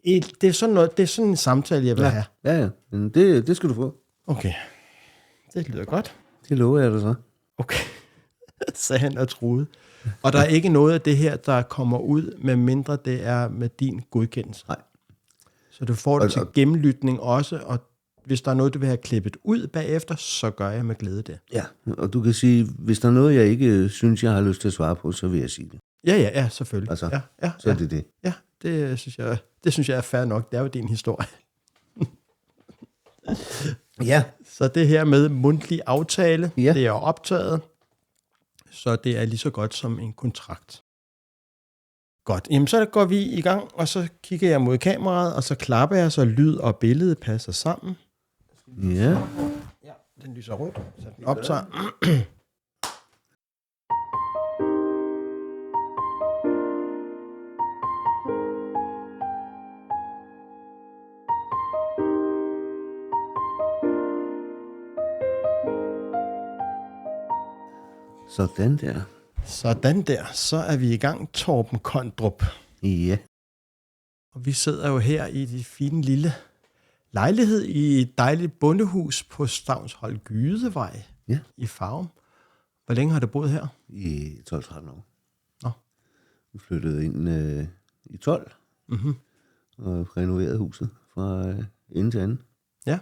Det er sådan noget, det er sådan en samtale, jeg vil have. Ja. Men det skal du få. Okay, det lyder godt. Det lover jeg dig så. Okay, sagde han og truede. Og der er ikke noget af det her, der kommer ud, med mindre det er med din godkendelse. Nej. Så du får det til gennemlytning også, og hvis der er noget, du vil have klippet ud bagefter, så gør jeg med glæde det. Ja, og du kan sige, hvis der er noget, jeg ikke synes, jeg har lyst til at svare på, så vil jeg sige det. Ja, selvfølgelig. Altså, ja, så er det det. Ja, det synes jeg er fair nok. Det er jo din historie. Ja. Så det her med mundtlig aftale, Ja. det er optaget, så det er lige så godt som en kontrakt. Godt, jamen så går vi i gang, og så kigger jeg mod kameraet, og så klapper jeg, så lyd og billede passer sammen. Ja. Ja, den lyser rød, så den optager. Sådan der. Sådan der, så er vi i gang, Torben Kondrup. Ja. Og vi sidder jo her i det fine lille lejlighed i et dejligt bondehus på Stavnshold Gydevej i Farum. Hvor længe har du boet her? I 12-13 år. Nå. Vi flyttede ind i 12 og renoverede huset fra ende til anden. Ja.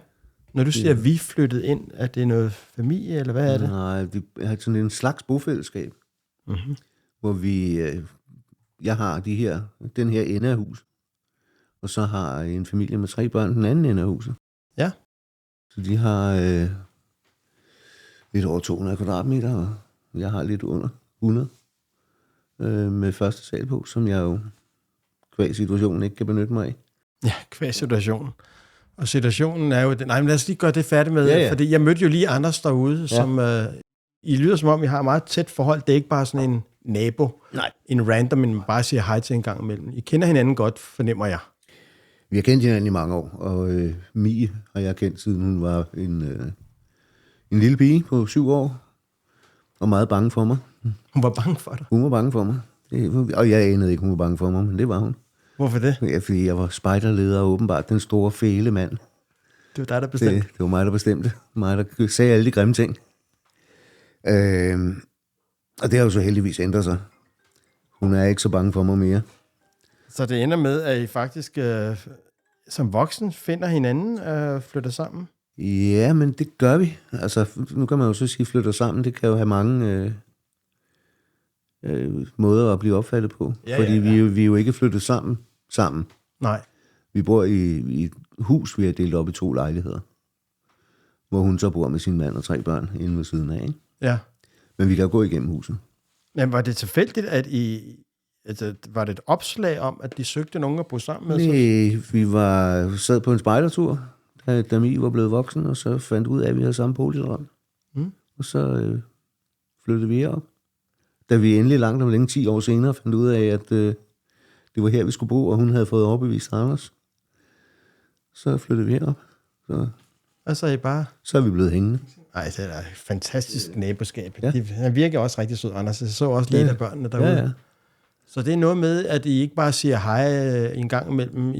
Når du siger, at vi flyttede ind, er det noget familie, eller hvad er det? Nej, vi har sådan en slags bofællesskab, hvor jeg har den her ende af huset, og så har en familie med 3 børn den anden ende af huset. Ja. Så de har lidt over 200 kvadratmeter, og jeg har lidt under 100 med første sal på, som jeg jo kvæg situationen ikke kan benytte mig af. Ja, kvæg situationen. Og situationen er jo... Nej, men lad os lige gøre det færdigt med, fordi jeg mødte jo lige Anders derude, som... I lyder som om, I har et meget tæt forhold. Det er ikke bare sådan en nabo, en random, men man bare siger hej til en gang imellem. I kender hinanden godt, fornemmer jeg. Vi har kendt hinanden i mange år, og Mie har jeg kendt, siden hun var en lille pige på 7 år, og meget bange for mig. Hun var bange for dig? Hun var bange for mig. Og jeg anede ikke, hun var bange for mig, men det var hun. Hvorfor det? Ja, fordi jeg var spejderleder, og åbenbart den store fæle mand. Det var dig, der bestemte? Det var mig, der bestemte. Mig, der sagde alle de grimme ting. Og det har jo så heldigvis ændret sig. Hun er ikke så bange for mig mere. Så det ender med, at I faktisk som voksen finder hinanden og flytter sammen? Ja, men det gør vi. Altså, nu kan man jo så sige, flytter sammen. Det kan jo have mange måder at blive opfattet på. Fordi vi er jo ikke flyttet sammen. Nej. Vi bor i et hus, vi har delt op i 2 lejligheder. Hvor hun så bor med sin mand og 3 børn inde ved siden af, ikke? Ja. Men vi kan jo gå igennem huset. Men var det tilfældigt, at var det et opslag om, at de søgte nogen at bo sammen med? Nej, vi sad på en spejdertur, da Mie var blevet voksen, og så fandt ud af, at vi havde samme boligdrøm. Og så flyttede vi herop. Da vi endelig langt om længe 10 år senere fandt ud af, at det var her, vi skulle bo, og hun havde fået overbevist Anders, så flyttede vi herop. Så er vi blevet hængende. Nej, det er et fantastisk naboskab. Ja. Han virker også rigtig sød, Anders. Jeg så også lidt af børnene derude. Ja. Så det er noget med, at I ikke bare siger hej en gang imellem.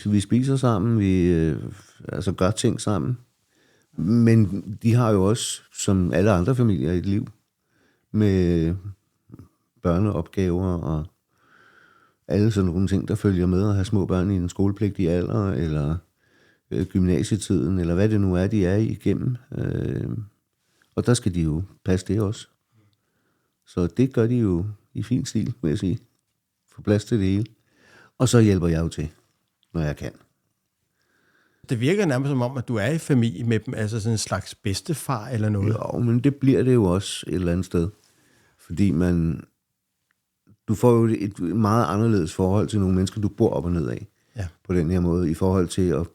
Vi spiser sammen, vi gør ting sammen. Men de har jo også, som alle andre familier, et liv med børneopgaver og alle sådan nogle ting, der følger med at have små børn i en skolepligtig alder, eller gymnasietiden, eller hvad det nu er, de er igennem. Og der skal de jo passe det også. Så det gør de jo i fin stil, vil jeg sige. Få plads til det hele. Og så hjælper jeg jo til, når jeg kan. Det virker nærmest som om, at du er i familie med dem, altså sådan en slags bedstefar eller noget. Jo, men det bliver det jo også et eller andet sted. Fordi du får jo et meget anderledes forhold til nogle mennesker, du bor op og ned af. Ja. På den her måde, i forhold til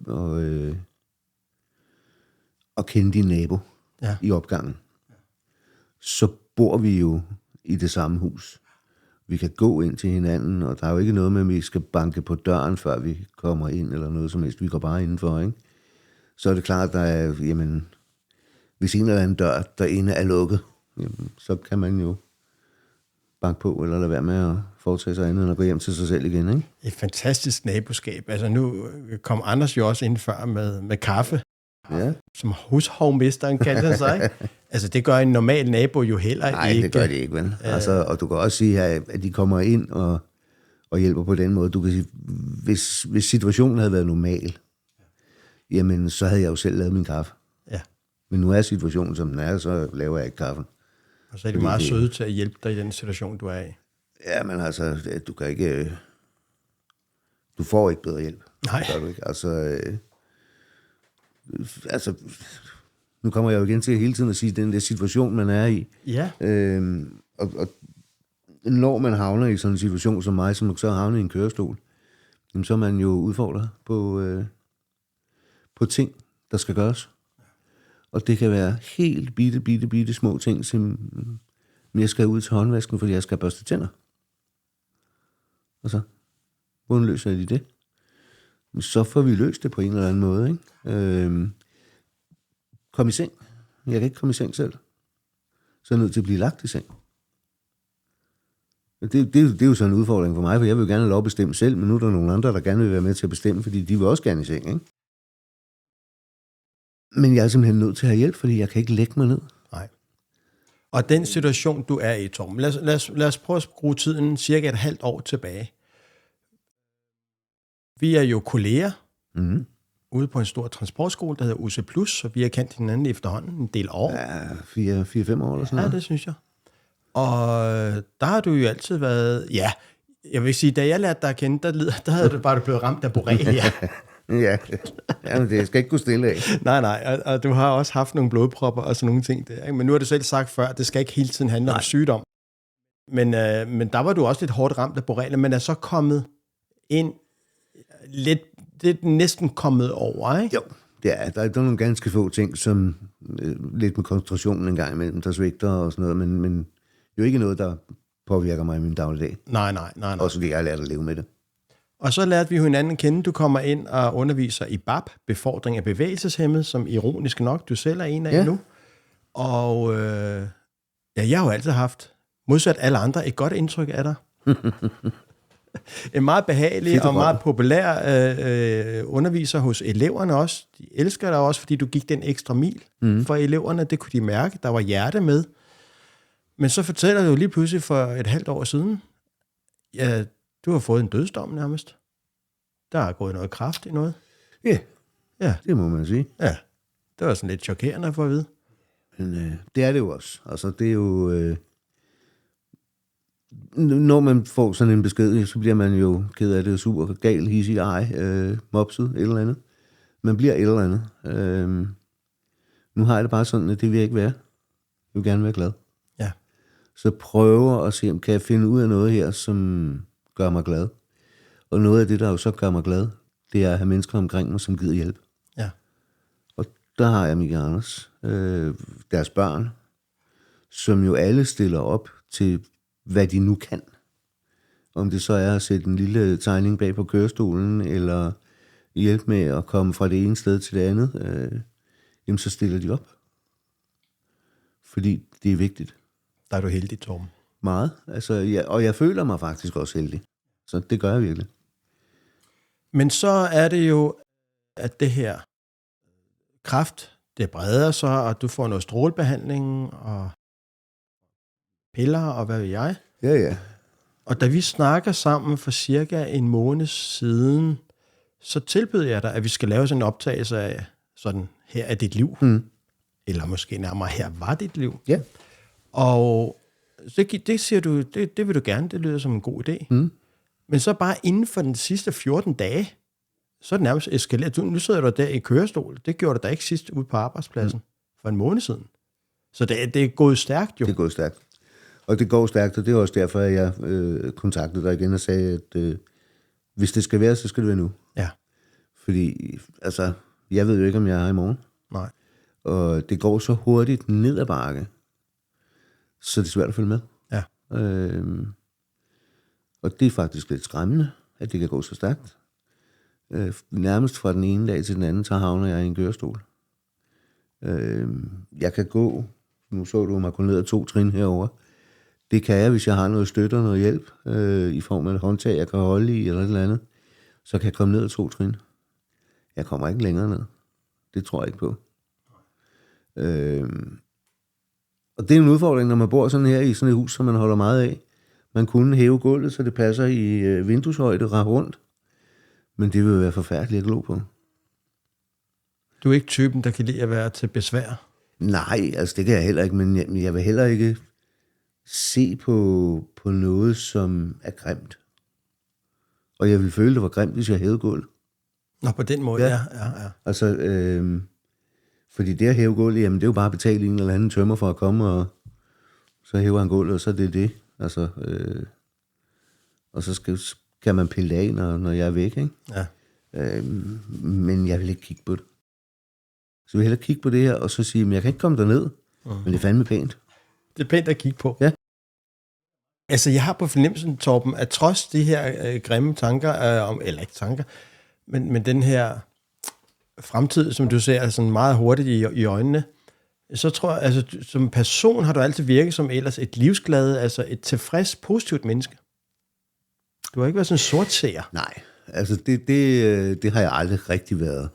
at kende din nabo i opgangen. Så bor vi jo i det samme hus. Vi kan gå ind til hinanden, og der er jo ikke noget med, at vi skal banke på døren, før vi kommer ind, eller noget som helst. Vi går bare indenfor, ikke? Så er det klart, at der er, hvis en eller anden dør derinde er lukket, jamen, så kan man jo banke på, eller lade være med at foretage sig andet, end at gå hjem til sig selv igen, ikke? Et fantastisk naboskab. Altså nu kom Anders jo også ind før med kaffe, som hushovmesteren kaldte han sig, ikke? Altså det gør en normal nabo jo heller ikke. Nej, det gør det ikke, vel? Altså, og du kan også sige her, at de kommer ind og hjælper på den måde. Du kan sige, hvis situationen havde været normal, jamen så havde jeg jo selv lavet min kaffe. Ja. Men nu er situationen, som den er, så laver jeg ikke kaffen. Og så er de meget søde til at hjælpe dig i den situation, du er i. Ja, men altså, du kan ikke... Du får ikke bedre hjælp. Nej. Du ikke. Altså, nu kommer jeg jo igen til hele tiden at sige, den der situation, man er i. Ja. Og når man havner i sådan en situation som mig, som så havner i en kørestol, jamen, så er man jo udfordret på ting, der skal gøres. Og det kan være helt bitte små ting, som jeg skal ud til håndvasken, fordi jeg skal børste tænder. Og så, hvordan løser jeg det? Så får vi løst det på en eller anden måde, ikke? Kom i seng. Jeg kan ikke komme i seng selv. Så er jeg nødt til at blive lagt i seng. Det er jo sådan en udfordring for mig, for jeg vil jo gerne have lov at bestemme selv, men nu er der nogle andre, der gerne vil være med til at bestemme, fordi de vil også gerne i seng, ikke? Men jeg er simpelthen nødt til at have hjælp, fordi jeg kan ikke lægge mig ned. Nej. Og den situation, du er i, Torben, lad os prøve at skrue tiden cirka et halvt år tilbage. Vi er jo kolleger ude på en stor transportskole, der hedder UC+, så vi har kendt hinanden efterhånden en del år. Ja, 4-5 år eller sådan noget. Ja, det synes jeg. Og der har du jo altid været... Ja, jeg vil sige, da jeg lærte dig at kende, der havde du bare blevet ramt af borrelia. Ja, men det skal ikke gå stille af. Nej, og du har også haft nogle blodpropper og sådan nogle ting der, ikke? Men nu har du selv sagt før, at det skal ikke hele tiden handle om sygdom. Men der var du også lidt hårdt ramt af borrelia, men er så kommet ind lidt, det er næsten kommet over, ikke? Jo, ja, der er nogle ganske få ting, som lidt med koncentrationen en gang imellem, der svigter og sådan noget, men jo ikke noget, der påvirker mig i min dagligdag. Nej. Også fordi jeg har lært at leve med det. Og så lærte vi jo hinanden at kende. Du kommer ind og underviser i BAP, befordring af bevægelseshæmmet, som ironisk nok, du selv er en af nu. Og jeg har jo altid haft, modsat alle andre, et godt indtryk af dig. En meget behagelig og meget populær underviser hos eleverne også. De elsker dig også, fordi du gik den ekstra mil for eleverne. Det kunne de mærke. Der var hjerte med. Men så fortæller du lige pludselig for et halvt år siden, ja, du har fået en dødsdom nærmest. Der er gået noget kraft i noget. Ja, det må man sige. Ja, det var sådan lidt chokerende at få at vide. Men det er det jo også. Altså, det er jo... når man får sådan en besked, så bliver man jo ked af det, super gal, hissig, mopset, et eller andet. Man bliver et eller andet. Nu har jeg det bare sådan, at det vil jeg ikke være. Jeg vil gerne være glad. Ja. Så prøver at se, om kan jeg finde ud af noget her, som gør mig glad. Og noget af det, der jo så gør mig glad, det er at have mennesker omkring mig, som gider hjælp. Ja. Og der har jeg Mikke Anders, deres børn, som jo alle stiller op til, hvad de nu kan. Om det så er at sætte en lille tegning bag på kørestolen, eller hjælpe med at komme fra det ene sted til det andet, jamen så stiller de op. Fordi det er vigtigt. Der er du heldig, Torben. Meget. Altså, og jeg føler mig faktisk også heldig. Så det gør jeg virkelig. Men så er det jo, at det her kræft, det breder sig, og du får noget strålebehandling, og piller, og hvad ved jeg. Ja. Og da vi snakker sammen for cirka en måned siden, så tilbød jeg dig, at vi skal lave sådan en optagelse af, sådan, her er dit liv. Eller måske nærmere, her var dit liv. Ja. Og det siger du, det vil du gerne, det lyder som en god idé. Men så bare inden for den sidste 14 dage, så er det nærmest eskaleret. Nu sidder du der i kørestol. Det gjorde du da ikke sidst ude på arbejdspladsen for en måned siden. Så det er gået stærkt jo. Det er gået stærkt. Og det går stærkt, og det er også derfor, at jeg kontaktede dig igen og sagde, at hvis det skal være, så skal det være nu. Ja. Fordi, altså, jeg ved jo ikke, om jeg er i morgen. Nej. Og det går så hurtigt ned ad bakke, så det er svært at følge med. Ja. Og det er faktisk lidt skræmmende, at det kan gå så stærkt. Nærmest fra den ene dag til den anden, så havner jeg i en kørestol. Jeg kan gå, nu så du mig gå ned ad 2 trin herover. Det kan jeg, hvis jeg har noget støtte og noget hjælp, i form af et håndtag, jeg kan holde i, eller et eller andet. Så kan jeg komme ned ad 2 trin. Jeg kommer ikke længere ned. Det tror jeg ikke på. Og det er en udfordring, når man bor sådan her i sådan et hus, som man holder meget af. Man kunne hæve gulvet, så det passer i vindueshøjde ret rundt. Men det vil være forfærdeligt at glo på. Du er ikke typen, der kan lide at være til besvær? Nej, altså det kan jeg heller ikke, men jeg vil heller ikke se på noget, som er grimt. Og jeg ville føle, det var grimt, hvis jeg hævede gulvet. Nå, på den måde, ja. Altså, fordi det at hæve gulvet, jamen det er jo bare at betale en eller anden tømmer for at komme, og så hæver han gulvet, og så er det det. Altså, og så kan man pille af, når jeg er væk, ikke? Ja. Men jeg vil ikke kigge på det. Så jeg vil hellere kigge på det her, og så sige, men jeg kan ikke komme derned, men det er fandme pænt. Det er pænt at kigge på. Ja. Altså, jeg har på fornemmelsen, Torben, at trods de her grimme tanker, eller ikke tanker, men den her fremtid, som du ser sådan meget hurtigt i øjnene, så tror jeg, altså som person har du altid virket som ellers et livsglad, altså et tilfreds, positivt menneske. Du har ikke været sådan en sortseer. Nej, altså det har jeg aldrig rigtig været.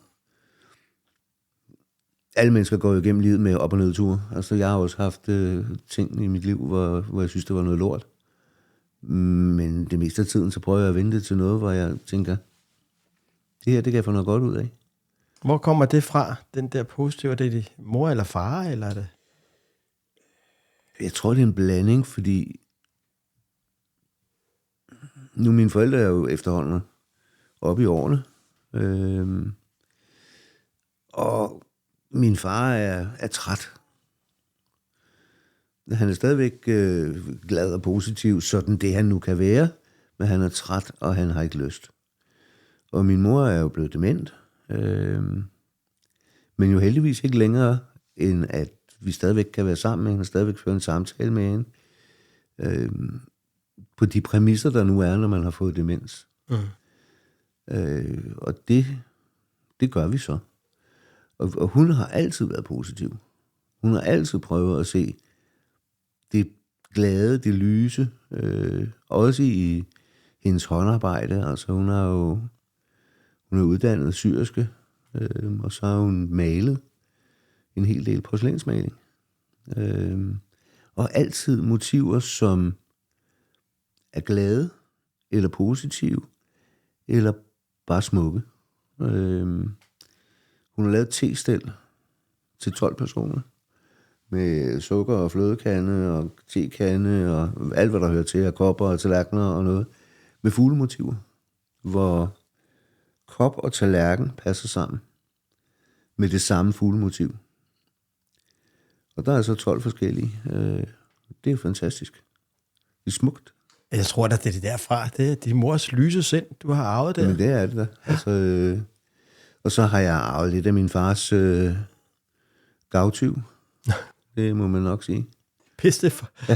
Alle mennesker går jo igennem livet med op- og nedture. Altså jeg har også haft ting i mit liv, hvor jeg synes, det var noget lort. Men det meste af tiden, så prøver jeg at vende det til noget, hvor jeg tænker, det her, det kan jeg få noget godt ud af. Hvor kommer det fra, den der positive? Er det din mor eller far, eller er det? Jeg tror, det er en blanding, fordi nu mine forældre er jo efterhånden oppe i årene. Og min far er træt. Han er stadigvæk glad og positiv, sådan det han nu kan være, men han er træt, og han har ikke lyst. Og min mor er jo blevet dement, men jo heldigvis ikke længere, end at vi stadigvæk kan være sammen med hende, og stadigvæk føre en samtale med hende, på de præmisser, der nu er, når man har fået demens. Og det gør vi så. Og hun har altid været positiv. Hun har altid prøvet at se det glade, det lyse, også i hendes håndarbejde. Altså hun er uddannet syerske, og så har hun malet en hel del porcelænsmaling. Og altid motiver, som er glade, eller positive, eller bare smukke. Hun har lavet testel til 12 personer, med sukker og flødekande og tekande og alt, hvad der hører til, og kopper og tallerkener og noget, med fuglemotiver, hvor kop og tallerken passer sammen med det samme fuglemotiv. Og der er så 12 forskellige. Det er jo fantastisk. Det er smukt. Jeg tror da, det er det derfra. Det er din mors lyse sind, du har arvet der. Men det er det da. Altså, og så har jeg arvet lidt af min fars gavtyv. Det må man nok sige. Piste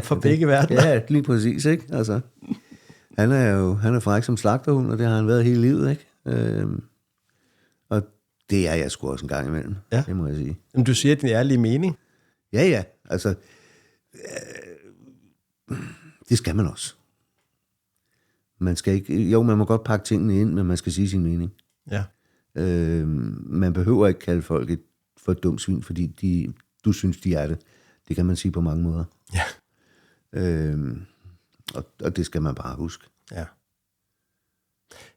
for begge verdener. Ja, lige præcis, ikke? Altså, han er fræk som slagterhund, og det har han været hele livet, ikke? Og det er jeg sgu også en gang imellem, det må jeg sige. Men du siger din ærlige mening? Ja, altså, det skal man også. Man skal ikke, jo, man må godt pakke tingene ind, men man skal sige sin mening. Ja. Man behøver ikke kalde folk et for et dumt svin, fordi du synes, de er det. Det kan man sige på mange måder. Ja. Og det skal man bare huske. Ja.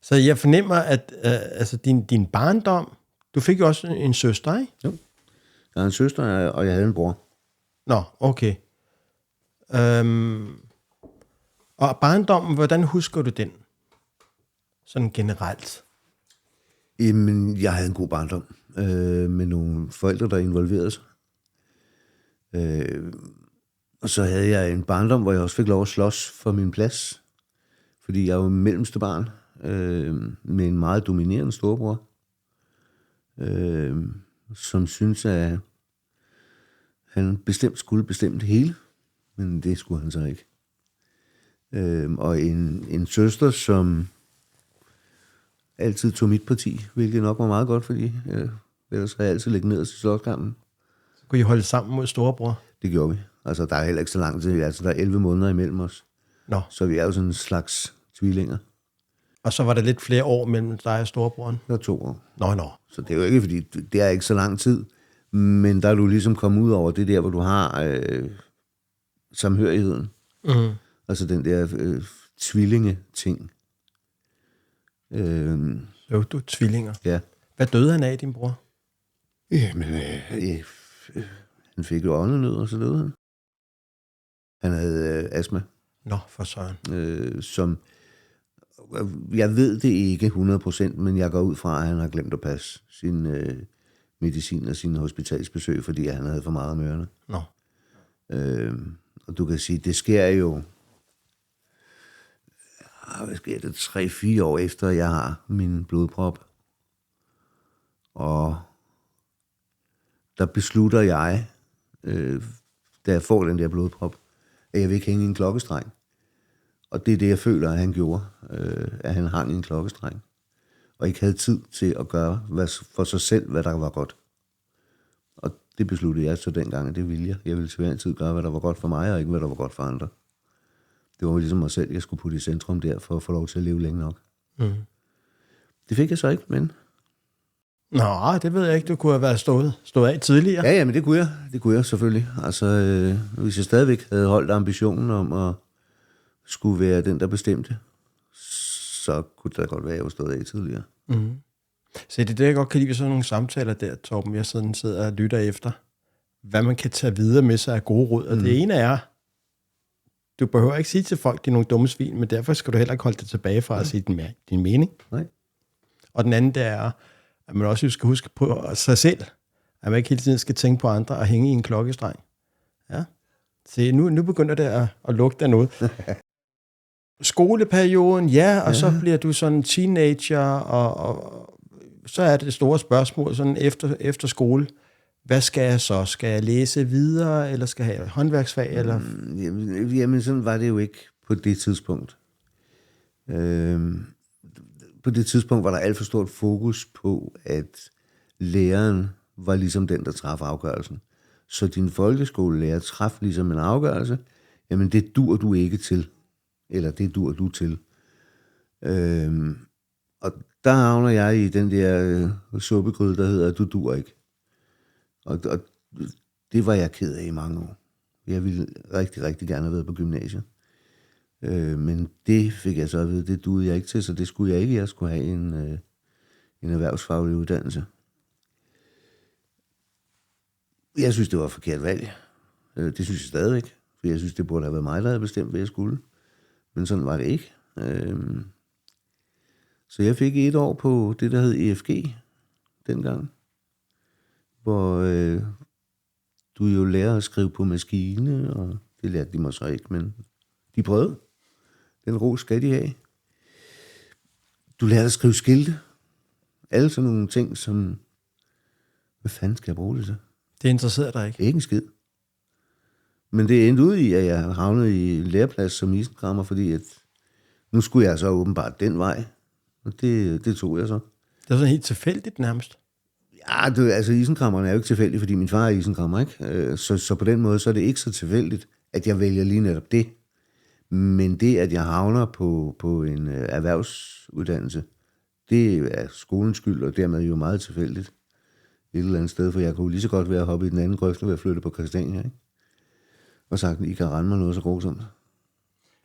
Så jeg fornemmer, at altså din barndom, du fik jo også en søster, ikke? Jo. Jeg har en søster, og jeg havde en bror. Nå, okay. Og barndommen, hvordan husker du den? Sådan generelt. Jamen, jeg havde en god barndom. Med nogle forældre, der involverede sig. Og så havde jeg en barndom, hvor jeg også fik lov at slås for min plads. Fordi jeg var mellemste barn. Med en meget dominerende storebror. Som synes, at han bestemt skulle bestemme det hele. Men det skulle han så ikke. Og en søster, som altid tog mit parti, hvilket nok var meget godt, fordi ellers havde jeg altid ligget ned til slåskampen. Så kunne I holde sammen mod storebror? Det gjorde vi. Altså, der er heller ikke så lang tid. Altså, der er 11 måneder imellem os. Nå. Så vi er jo sådan en slags tvillinger. Og så var der lidt flere år mellem dig og storebroren? Der er 2 år. Nå. Så det er jo ikke, fordi det er ikke så lang tid. Men der er du ligesom kommet ud over det der, hvor du har samhørigheden. Mm. Altså den der tvillinge-ting. Jo, du er tvillinger. Ja. Hvad døde han af, din bror? Jamen, han fik jo åndenød, og så døde han. Han havde astma. Nå, for søren. Som, jeg ved det ikke 100%, men jeg går ud fra, at han har glemt at passe sin medicin og sine hospitalsbesøg, fordi han havde for meget om ørerne. Nå. Og du kan sige, det sker jo, hvad sker det, 3-4 år efter, jeg har min blodprop. Og der beslutter jeg, da jeg får den der blodprop, at jeg vil ikke hænge i en klokkestreng. Og det er det, jeg føler, at han gjorde, at han hang i en klokkestreng. Og ikke havde tid til at gøre for sig selv, hvad der var godt. Og det besluttede jeg så dengang, at det ville jeg. Jeg ville til hver en tid gøre, hvad der var godt for mig, og ikke hvad der var godt for andre. Det var ligesom mig selv, jeg skulle putte i centrum der, for at få lov til at leve længe nok. Mm. Det fik jeg så ikke, men... Nå, det ved jeg ikke. Du kunne have været stået af tidligere. Ja, men det kunne jeg. Det kunne jeg selvfølgelig. Altså, hvis jeg stadigvæk havde holdt ambitionen om at skulle være den, der bestemte, så kunne det da godt være, at jeg var stået af tidligere. Mm. Så det er det, jeg godt kan lide ved sådan nogle samtaler der, Torben. Jeg sidder og lytter efter, hvad man kan tage videre med sig af gode råd. Og det ene er, du behøver ikke sige til folk, de er nogle dumme svin, men derfor skal du heller ikke holde det tilbage fra at sige din mening. Nej. Og den anden, det er, at man også skal huske på sig selv, at man ikke hele tiden skal tænke på andre og hænge i en klokkestreng. Ja. Så nu begynder det at lugte af noget. Skoleperioden, ja, og så bliver du sådan en teenager, og så er det store spørgsmål sådan efter skole. Hvad skal jeg så? Skal jeg læse videre, eller skal jeg have håndværksfag? Eller? Jamen, sådan var det jo ikke på det tidspunkt. På det tidspunkt var der alt for stort fokus på, at læreren var ligesom den, der traf afgørelsen. Så din folkeskolelærer traf ligesom en afgørelse, jamen det dur du ikke til, eller det dur du til. Og der havner jeg i den der suppegryde, der hedder, du dur ikke. Og det var jeg ked af i mange år. Jeg ville rigtig, rigtig gerne have været på gymnasiet. Men det fik jeg så at vide, det duede jeg ikke til, så det skulle jeg ikke. Jeg skulle have en erhvervsfaglig uddannelse. Jeg synes, det var et forkert valg. Det synes jeg stadigvæk, for jeg synes, det burde have været mig, der havde bestemt, hvad jeg skulle. Men sådan var det ikke. Så jeg fik 1 år på det, der hed EFG dengang, hvor du jo lærer at skrive på maskine, og det lærte de mig så ikke, men de prøvede. Den ro skal de have. Du lærte at skrive skilte. Alle sådan nogle ting, som... Hvad fanden skal jeg bruge det til? Det interesserer dig ikke? Ikke en skid. Men det endte ud i, at jeg havnede i læreplads som isenkrammer, fordi at nu skulle jeg så åbenbart den vej. Og det tog jeg så. Det var sådan helt tilfældigt nærmest? Ja, altså isenkrammeren er jo ikke tilfældig, fordi min far er isenkrammer, ikke? Så på den måde, så er det ikke så tilfældigt, at jeg vælger lige netop det. Men det, at jeg havner på en erhvervsuddannelse, det er skolens skyld, og dermed jo meget tilfældigt et eller andet sted, for jeg kunne lige så godt være hoppe i den anden grøft og være flyttet på Christiania, ikke? Og sagt, I kan rende mig noget så grusomt.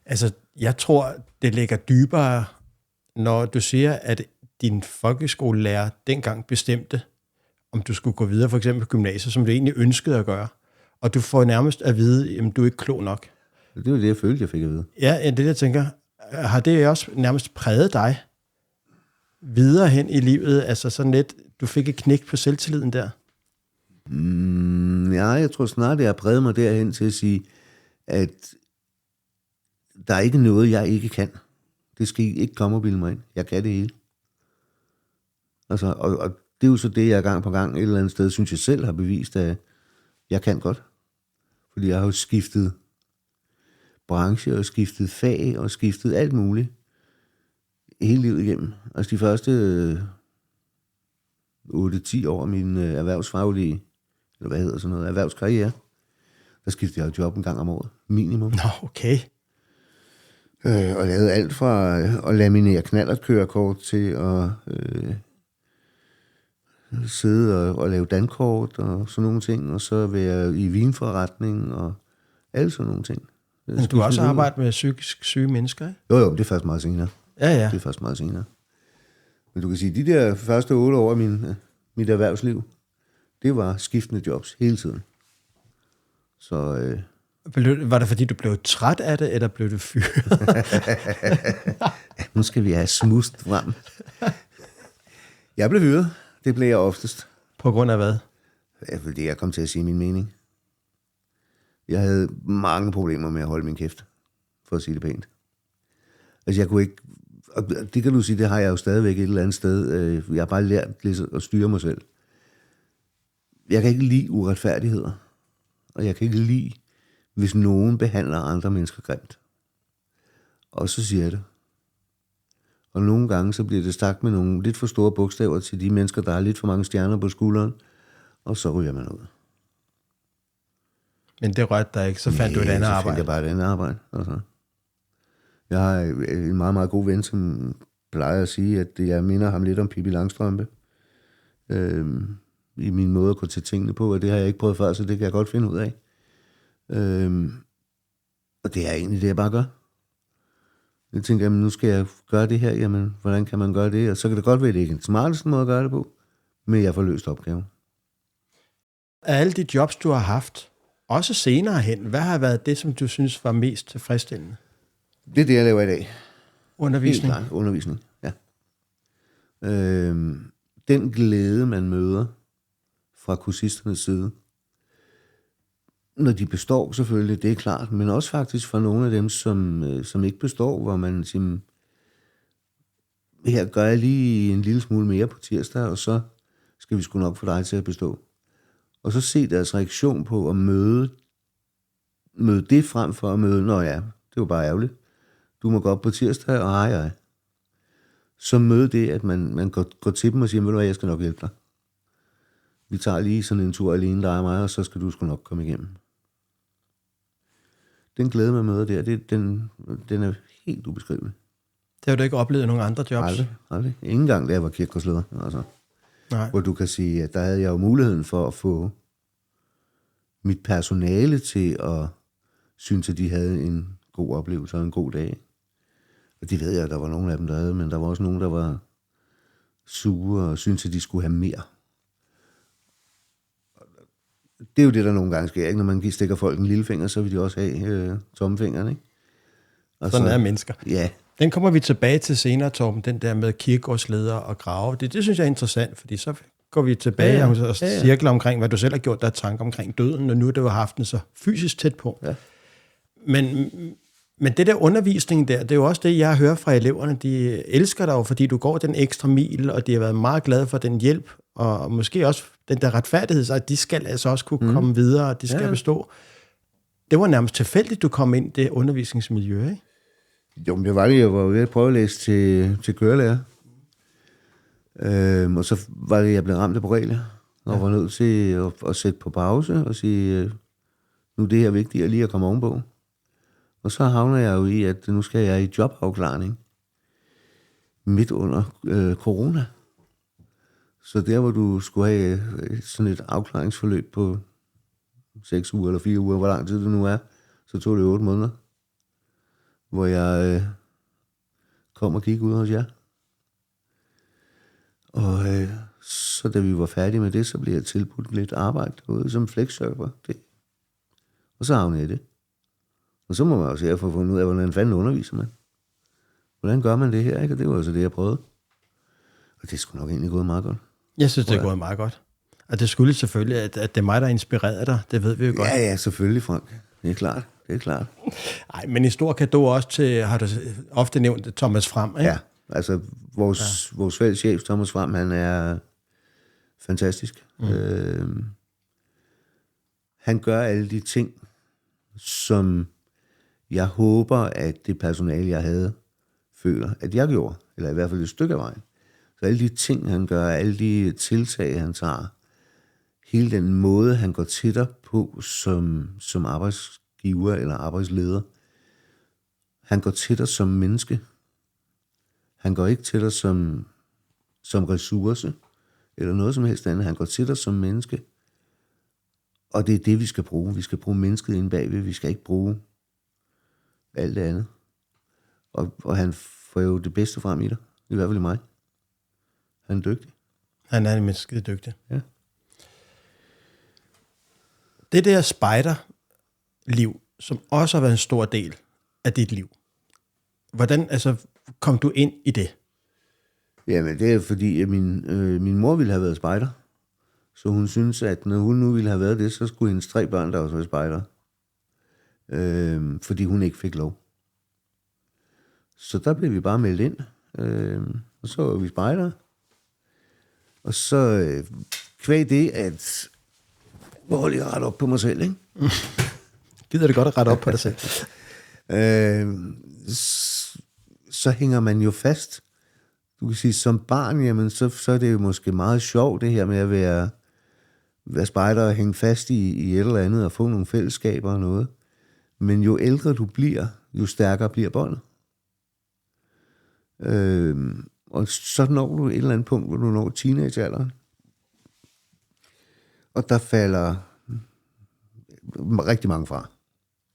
Altså, jeg tror, det ligger dybere, når du siger, at din folkeskolelærer dengang bestemte, om du skulle gå videre, for eksempel på gymnasiet, som du egentlig ønskede at gøre, og du får nærmest at vide, at du er ikke klog nok. Det var det, jeg følte, jeg fik at vide. Ja, det jeg tænker, har det også nærmest præget dig videre hen i livet? Altså sådan lidt, du fik et knæk på selvtilliden der? Ja, jeg tror snart, det har præget mig derhen til at sige, at der er ikke noget, jeg ikke kan. Det skal ikke komme og bilde mig ind. Jeg kan det hele. Altså, og det er jo så det, jeg gang på gang et eller andet sted, synes jeg selv har bevist, at jeg kan godt. Fordi jeg har jo skiftet branche, og skiftet fag, og skiftet alt muligt hele livet igennem. Altså de første 8-10 år af min erhvervsfaglige, eller hvad hedder sådan noget, erhvervskarriere, der skiftede jeg job en gang om året, minimum. Nå, okay. Og lavede alt fra at laminere knallertkørekort til at sidde og lave dankort og sådan nogle ting, og så være i vinforretning og alle sådan nogle ting. Men du har også arbejdet med psykisk syge mennesker, ikke? Jo, det er faktisk meget senere. Ja. Det er faktisk meget senere. Men du kan sige, de der første 8 år af mit erhvervsliv, det var skiftende jobs hele tiden. Så... Var det fordi, du blev træt af det, eller blev du fyret? Nu skal vi have smust frem. Jeg blev fyret. Det blev jeg oftest. På grund af hvad? Ja, fordi jeg kom til at sige min mening. Jeg havde mange problemer med at holde min kæft, for at sige det pænt. Altså, jeg kunne ikke... Og det kan du sige, det har jeg jo stadigvæk et eller andet sted. Jeg har bare lært lidt at styre mig selv. Jeg kan ikke lide uretfærdigheder. Og jeg kan ikke lide, hvis nogen behandler andre mennesker grimt. Og så siger jeg det. Og nogle gange, så bliver det stak med nogle lidt for store bogstaver til de mennesker, der har lidt for mange stjerner på skulderen. Og så ryger man ud. Men det rørte dig ikke, så fandt du et andet arbejde. Så fandt jeg bare et andet arbejde. Altså. Jeg har en meget, meget god ven, som plejer at sige, at jeg minder ham lidt om Pippi Langstrømpe. I min måde at gå til tingene på, og det har jeg ikke prøvet før, så det kan jeg godt finde ud af. Og det er egentlig det, jeg bare gør. Jeg tænker, jamen, nu skal jeg gøre det her, jamen, hvordan kan man gøre det? Og så kan det godt være, at det ikke er den smarteste måde at gøre det på, men jeg får løst opgaven. Af alle de jobs, du har haft, også senere hen, hvad har været det, som du synes var mest tilfredsstillende? Det er det, jeg laver i dag. Undervisning? Helt klart, undervisning, ja. Den glæde, man møder fra kursisternes side, når de består selvfølgelig, det er klart, men også faktisk fra nogle af dem, som ikke består, hvor man siger, her gør jeg lige en lille smule mere på tirsdag, og så skal vi sgu nok få dig til at bestå. Og så se deres reaktion på at møde det frem for at møde, nå ja, det var bare ærgerligt. Du må gå op på tirsdag, og hej. Så møde det, at man går til dem og siger, ved du hvad, jeg skal nok hjælpe dig. Vi tager lige sådan en tur alene, dig og mig, og så skal du sgu nok komme igennem. Den glæde, man møder der, den er helt ubeskrivelig. Det har du ikke oplevet i nogle andre jobs? Aldrig. Ingen gang, da jeg var kirkegårdsleder. Altså. Nej. Hvor du kan sige, at der havde jeg jo muligheden for at få mit personale til at synes, at de havde en god oplevelse og en god dag. Og det ved jeg, at der var nogle af dem, der havde, men der var også nogle, der var sure og syntes, at de skulle have mere. Det er jo det, der nogle gange sker, ikke? Når man stikker folk en lillefinger, så vil de også have tommelfingeren, ikke? Og sådan er mennesker. Ja. Den kommer vi tilbage til senere, Torben, den der med kirkegårdsledere og grave. Det synes jeg er interessant, fordi så går vi tilbage og cirkler omkring, hvad du selv har gjort der tanker omkring døden, og nu har du haft den så fysisk tæt på. Ja. Men det der undervisning der, det er jo også det, jeg hører fra eleverne. De elsker dig jo, fordi du går den ekstra mil, og de har været meget glade for den hjælp, og måske også den der retfærdighed, så at de skal altså også kunne komme videre, og de skal bestå. Det var nærmest tilfældigt, du kom ind i det undervisningsmiljø, ikke? Jo, men det var det, jeg var ved at prøve at læse til kørelærer. Og så var det, jeg blev ramt af borrelia, og var nødt til at sætte på pause og sige, nu er det her vigtigt lige at komme ovenpå. Og så havner jeg jo i, at nu skal jeg i jobafklaring midt under corona. Så der, hvor du skulle have sådan et afklaringsforløb på 6 uger eller 4 uger, hvor lang tid det nu er, så tog det 8 måneder, hvor jeg kom og gik ud hos jer. Og så da vi var færdige med det, så blev jeg tilbudt lidt arbejde derude som flexserver. Og så havnede jeg det. Og så må man også få fundet ud af, hvordan fanden underviser man. Hvordan gør man det her, ikke? Og det var altså det, jeg prøvede. Og det skulle nok egentlig gået meget godt. Jeg synes, det er gået meget godt. Og det skulle selvfølgelig, at det er mig, der inspirerede dig. Det ved vi jo godt. Ja, selvfølgelig, Frank. Det er klart. Nej, men en stor cadeau også til, har du ofte nævnt, Thomas Fram, ikke? Ja, altså vores fælles chef, Thomas Fram, han er fantastisk. Han gør alle de ting, som jeg håber, at det personale, jeg havde, føler, at jeg gjorde. Eller i hvert fald et stykke af vejen. Så alle de ting, han gør, alle de tiltag, han tager, hele den måde, han går til dig på som arbejdsgiver eller arbejdsleder. Han går til dig som menneske. Han går ikke til dig som ressource, eller noget som helst andet. Han går til dig som menneske. Og det er det, vi skal bruge. Vi skal bruge mennesket inde bagved. Vi skal ikke bruge alt det andet. Og han får jo det bedste frem i dig. I hvert fald i mig. Han er dygtig. Han er nemlig skide dygtig. Ja. Det der spejderliv, som også har været en stor del af dit liv. Hvordan kom du ind i det? Jamen, det er fordi, at min mor ville have været spejder. Så hun synes, at når hun nu ville have været det, så skulle hendes 3 børn, der også være spejder. Fordi hun ikke fik lov. Så der blev vi bare meldt ind. Og så var vi spejder. Og så kvæg det, at hvor jeg ret op på mig selv, ikke? Gider det godt at rette op på dig selv? Så hænger man jo fast. Du kan sige, som barn, jamen, så er det jo måske meget sjovt, det her med at være spejder og hænge fast i et eller andet og få nogle fællesskaber og noget. Men jo ældre du bliver, jo stærkere bliver båndet. Og så når du et eller andet punkt, hvor du når teenagealderen. Og der falder rigtig mange fra.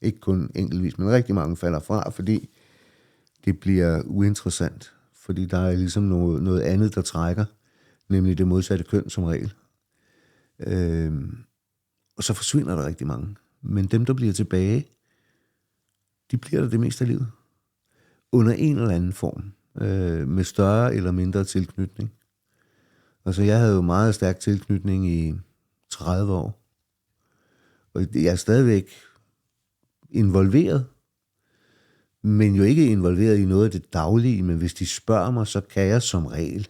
Ikke kun enkeltvis, men rigtig mange falder fra, fordi det bliver uinteressant. Fordi der er ligesom noget andet, der trækker, nemlig det modsatte køn som regel. Og så forsvinder der rigtig mange. Men dem, der bliver tilbage, de bliver der det meste af livet. Under en eller anden form. Med større eller mindre tilknytning. Altså, jeg havde jo meget stærk tilknytning i 30 år. Og jeg er stadigvæk involveret. Men jo ikke involveret i noget af det daglige, men hvis de spørger mig, så kan jeg som regel.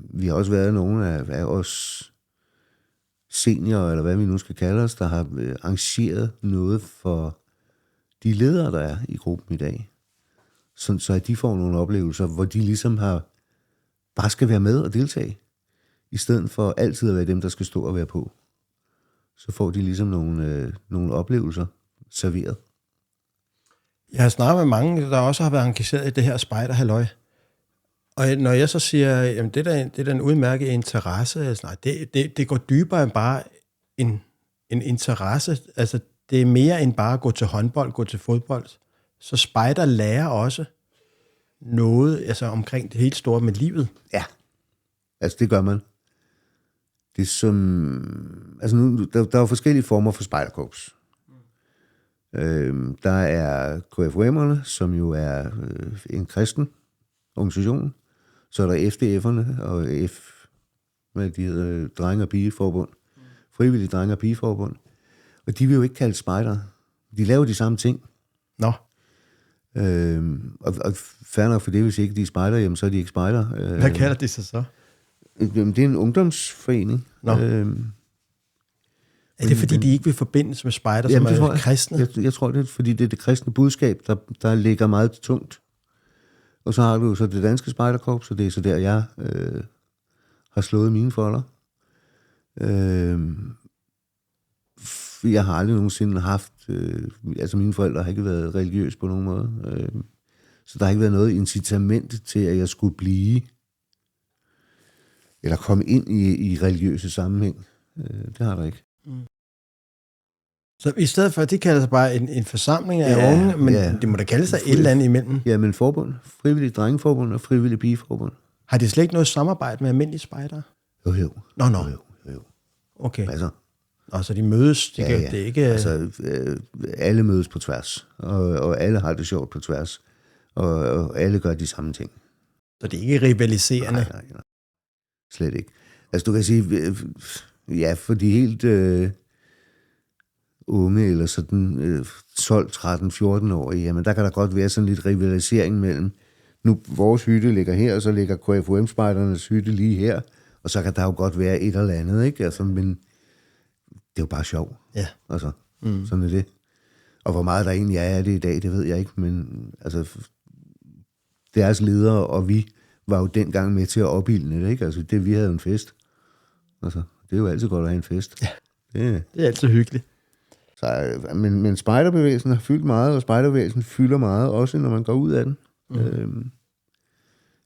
Vi har også været nogle af os seniorer, eller hvad vi nu skal kalde os, der har arrangeret noget for de ledere, der er i gruppen i dag. Så at de får nogle oplevelser, hvor de ligesom bare skal være med og deltage, i stedet for altid at være dem, der skal stå og være på. Så får de ligesom nogle oplevelser serveret. Jeg har snakket med mange, der også har været engageret i det her spejderhalløj. Og når jeg så siger, jamen det er da en udmærket interesse, det går dybere end bare en interesse. Altså det er mere end bare at gå til håndbold, gå til fodbold. Så spejder lærer også noget omkring det helt store med livet. Ja, altså det gør man. Det er som... Altså nu, der er forskellige former for spejderkorps. Der er KFUM'erne, som jo er en kristen organisation. Så er der FDF'erne og hvad de hedder, drenge- og pigeforbund. Frivillige drenge- og pigeforbund. Og de vil jo ikke kalde spejder. De laver de samme ting. Nå. Og fair nok for det, hvis ikke de er spejder, jamen så er de ikke spejder. Hvad kalder de sig så? Det er en ungdomsforening. Nå. Er det fordi, de ikke vil forbindes med spejder, som er kristne? Jeg tror, det er fordi, det er det kristne budskab, der ligger meget tungt. Og så har du jo så det danske spejderkorps, og det er så der, jeg har slået mine folder. Jeg har aldrig nogensinde haft... altså mine forældre har ikke været religiøse på nogen måde. Så der har ikke været noget incitament til, at jeg skulle blive... eller komme ind i religiøse sammenhæng. Det har der ikke. Så i stedet for, at de kalder sig bare en forsamling af unge, men det må da kalde sig et eller andet imellem. Ja, men forbund. Frivillige drengeforbund og frivillige pigeforbund. Har de slet ikke noget samarbejde med almindelige spejdere? Jo. Nå. Jo. Okay. Altså, og så de mødes, det er ikke... Altså, alle mødes på tværs, og alle har det sjovt på tværs, og alle gør de samme ting. Så det er ikke rivaliserende? Nej. Slet ikke. Altså, du kan sige, ja, for de helt unge, eller sådan 12, 13, 14-årige, jamen der kan der godt være sådan lidt rivalisering mellem, nu vores hytte ligger her, og så ligger KFUM-spejdernes hytte lige her, og så kan der jo godt være et eller andet, ikke? Altså, men det er jo bare sjov. Ja. Altså, sådan er det. Og hvor meget der egentlig er det i dag, det ved jeg ikke, men altså, deres ledere og vi var jo dengang med til at opildne det, ikke? Altså, vi havde en fest. Altså, det er jo altid godt at have en fest. Ja, det er altid hyggeligt. Så, men spejderbevægelsen har fyldt meget, og spejderbevægelsen fylder meget, også når man går ud af den.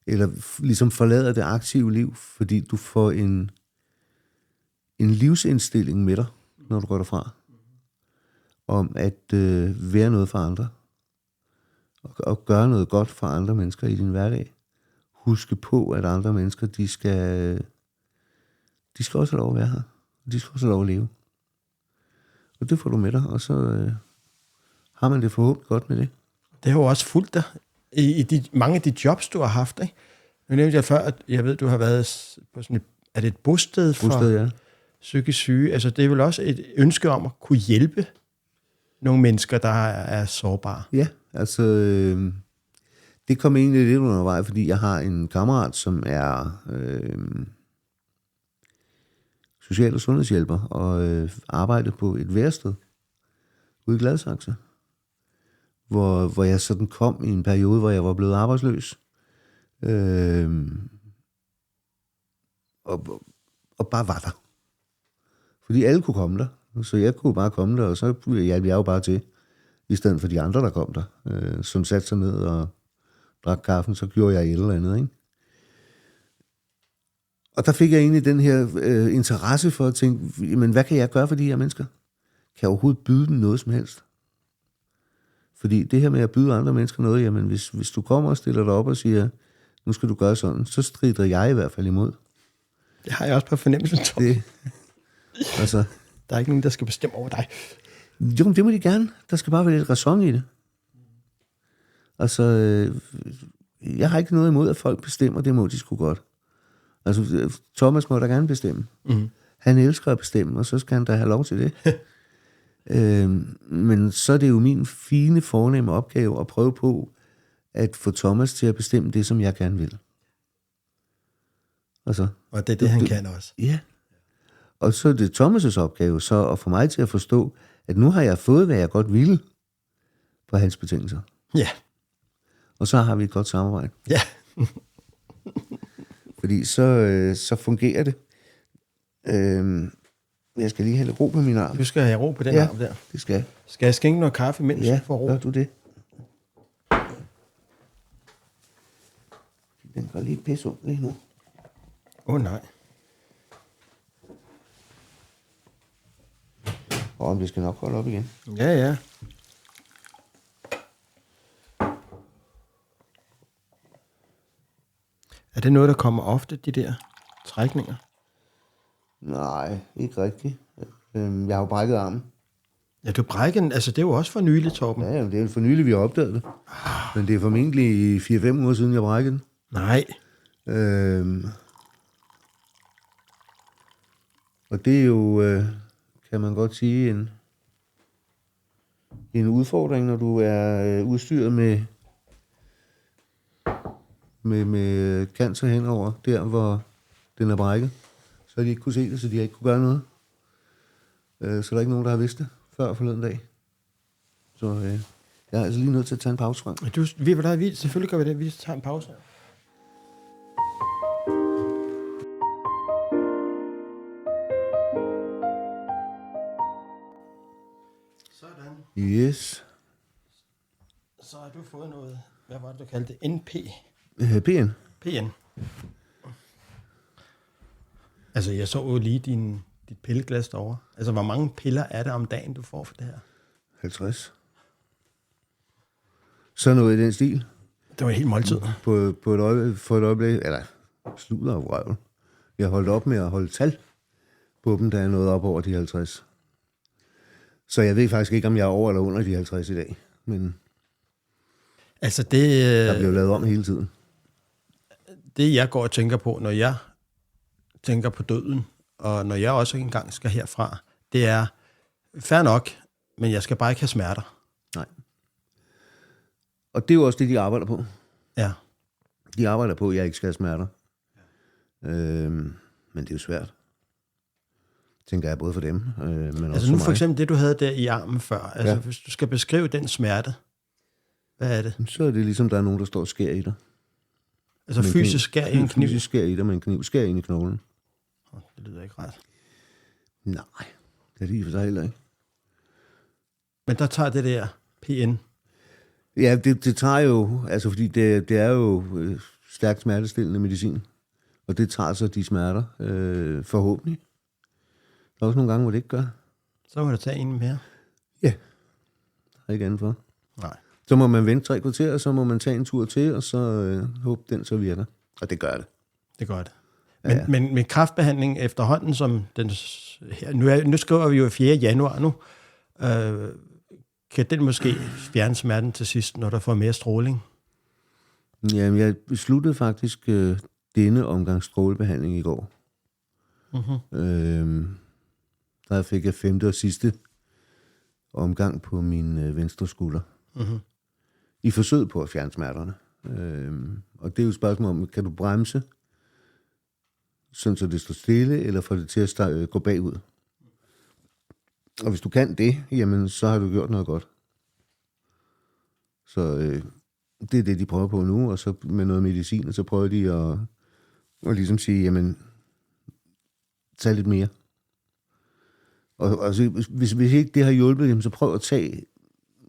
Eller ligesom forlader det aktive liv, fordi du får en livsindstilling med dig, når du går derfra, om at være noget for andre, og gøre noget godt for andre mennesker i din hverdag. Huske på, at andre mennesker, de skal også have lov at være her. De skal også have lov at leve. Og det får du med dig, og så har man det forhåbentlig godt med det. Det har jo også fulgt dig i mange af de jobs, du har haft, ikke? Nu nævnte jeg før, at jeg ved, du har været på sådan er det et bosted for psykisk syge? Altså, det er vel også et ønske om at kunne hjælpe nogle mennesker, der er sårbare? Ja, altså, det kom egentlig lidt undervej, fordi jeg har en kammerat, som er social- og sundhedshjælper, og arbejder på et værested ude i Gladsaxe, hvor jeg sådan kom i en periode, hvor jeg var blevet arbejdsløs. Og bare var der. Fordi alle kunne komme der. Så jeg kunne bare komme der, og så hjalp jeg jo bare til, i stedet for de andre, der kom der. Som satte sig ned og drak kaffen, så gjorde jeg et eller andet, ikke? Og der fik jeg egentlig den her interesse for at tænke, men hvad kan jeg gøre for de her mennesker? Kan jeg overhovedet byde dem noget som helst? Fordi det her med at byde andre mennesker noget, jamen hvis du kommer og stiller dig op og siger, nu skal du gøre sådan, så strider jeg i hvert fald imod. Det har jeg også på fornemmelsen, Tom. Altså, der er ikke nogen, der skal bestemme over dig. Jo, det må de gerne. Der skal bare være lidt ræson i det. Altså, jeg har ikke noget imod, at folk bestemmer, det må de sgu godt. Altså, Thomas må da gerne bestemme. Mm. Han elsker at bestemme, og så skal han da have lov til det. Men så er det jo min fine, fornemme opgave at prøve på at få Thomas til at bestemme det, som jeg gerne vil. Altså, og det er det, han kan også. Ja. Og så er det Thomas' opgave så at få mig til at forstå, at nu har jeg fået, hvad jeg godt ville på hans betingelser. Ja. Og så har vi et godt samarbejde. Ja. Fordi så fungerer det. Jeg skal lige have lidt ro på min arm. Du skal have ro på den arm der. Det skal jeg. Skal jeg skænke noget kaffe, mens du får ro? Ja, du det. Den går lige pisse ud lige nu. Nej. Og det skal nok holde op igen. Ja. Er det noget, der kommer ofte, de der trækninger? Nej, ikke rigtigt. Jeg har jo brækket armen. Ja, du brækker den. Altså, det er jo også for nylig, Torben. Ja, det er jo for nylig, vi har opdaget det. Men det er formentlig 4-5 uger siden, jeg brækkede den. Nej. Og det er jo, kan man godt sige, en udfordring, når du er udstyret med cancer henover, der hvor den er brækket. Så har de ikke kunne se det, så de har ikke kunne gøre noget. Så der er ikke nogen, der har vidst det før forleden dag. Så jeg er altså lige nødt til at tage en pause, Frank. Selvfølgelig gør vi det. Vi tager en pause her. Sådan. Yes. Så har du fået noget, hvad var det, du kaldte det? NP? PN. PN. Altså, jeg så jo lige dit pilleglas derovre. Altså, hvor mange piller er det om dagen, du får for det her? 50. Så noget i den stil. Det var en helt måltid. For et øjeblik, eller slutter af røven. Jeg holdt op med at holde tal på dem, der er noget op over de 50. Så jeg ved faktisk ikke, om jeg er over eller under de 50 i dag. Men altså det, der bliver lavet om hele tiden. Det, jeg går og tænker på, når jeg tænker på døden, og når jeg også engang skal herfra, det er, fair nok, men jeg skal bare ikke have smerter. Nej. Og det er jo også det, de arbejder på. Ja. De arbejder på, at jeg ikke skal have smerter. Men det er jo svært. Tænker jeg både for dem, men også altså nu for for eksempel det, du havde der i armen før. Altså hvis du skal beskrive den smerte, hvad er det? Så er det ligesom, der er nogen, der står og skærer i dig. Altså fysisk skærer i en kniv? Fysisk skærer i dig med en kniv. Skærer ind i knoglen. Det lyder ikke ret. Nej, det er det i for sig heller ikke. Men der tager det der PN. Ja, det tager jo, altså fordi det er jo stærkt smertestillende medicin, og det tager så de smerter, forhåbentlig. Der er også nogle gange, hvor det ikke gør. Så må du tage en mere. Ja, der er ikke andet for. Nej. Så må man vente 3 kvarter, og så må man tage en tur til, og så håbe den så virker. Og det gør det. Det gør det. Men med kræftbehandling efterhånden, som den her, nu skriver vi jo 4. januar nu, kan den måske fjerne smerten til sidst, når der får mere stråling? Jamen, jeg besluttede faktisk denne omgang strålebehandling i går. Der fik jeg 5. og sidste omgang på min venstre skulder. I forsøg på at fjerne smerterne. Og det er jo et spørgsmål om, kan du bremse, sådan så det står stille, eller får det til at gå bagud? Og hvis du kan det, jamen, så har du gjort noget godt. Så det er det, de prøver på nu, og så med noget medicin, og så prøver de at ligesom sige, jamen, tag lidt mere. Og så, hvis ikke det har hjulpet, jamen, så prøv at tage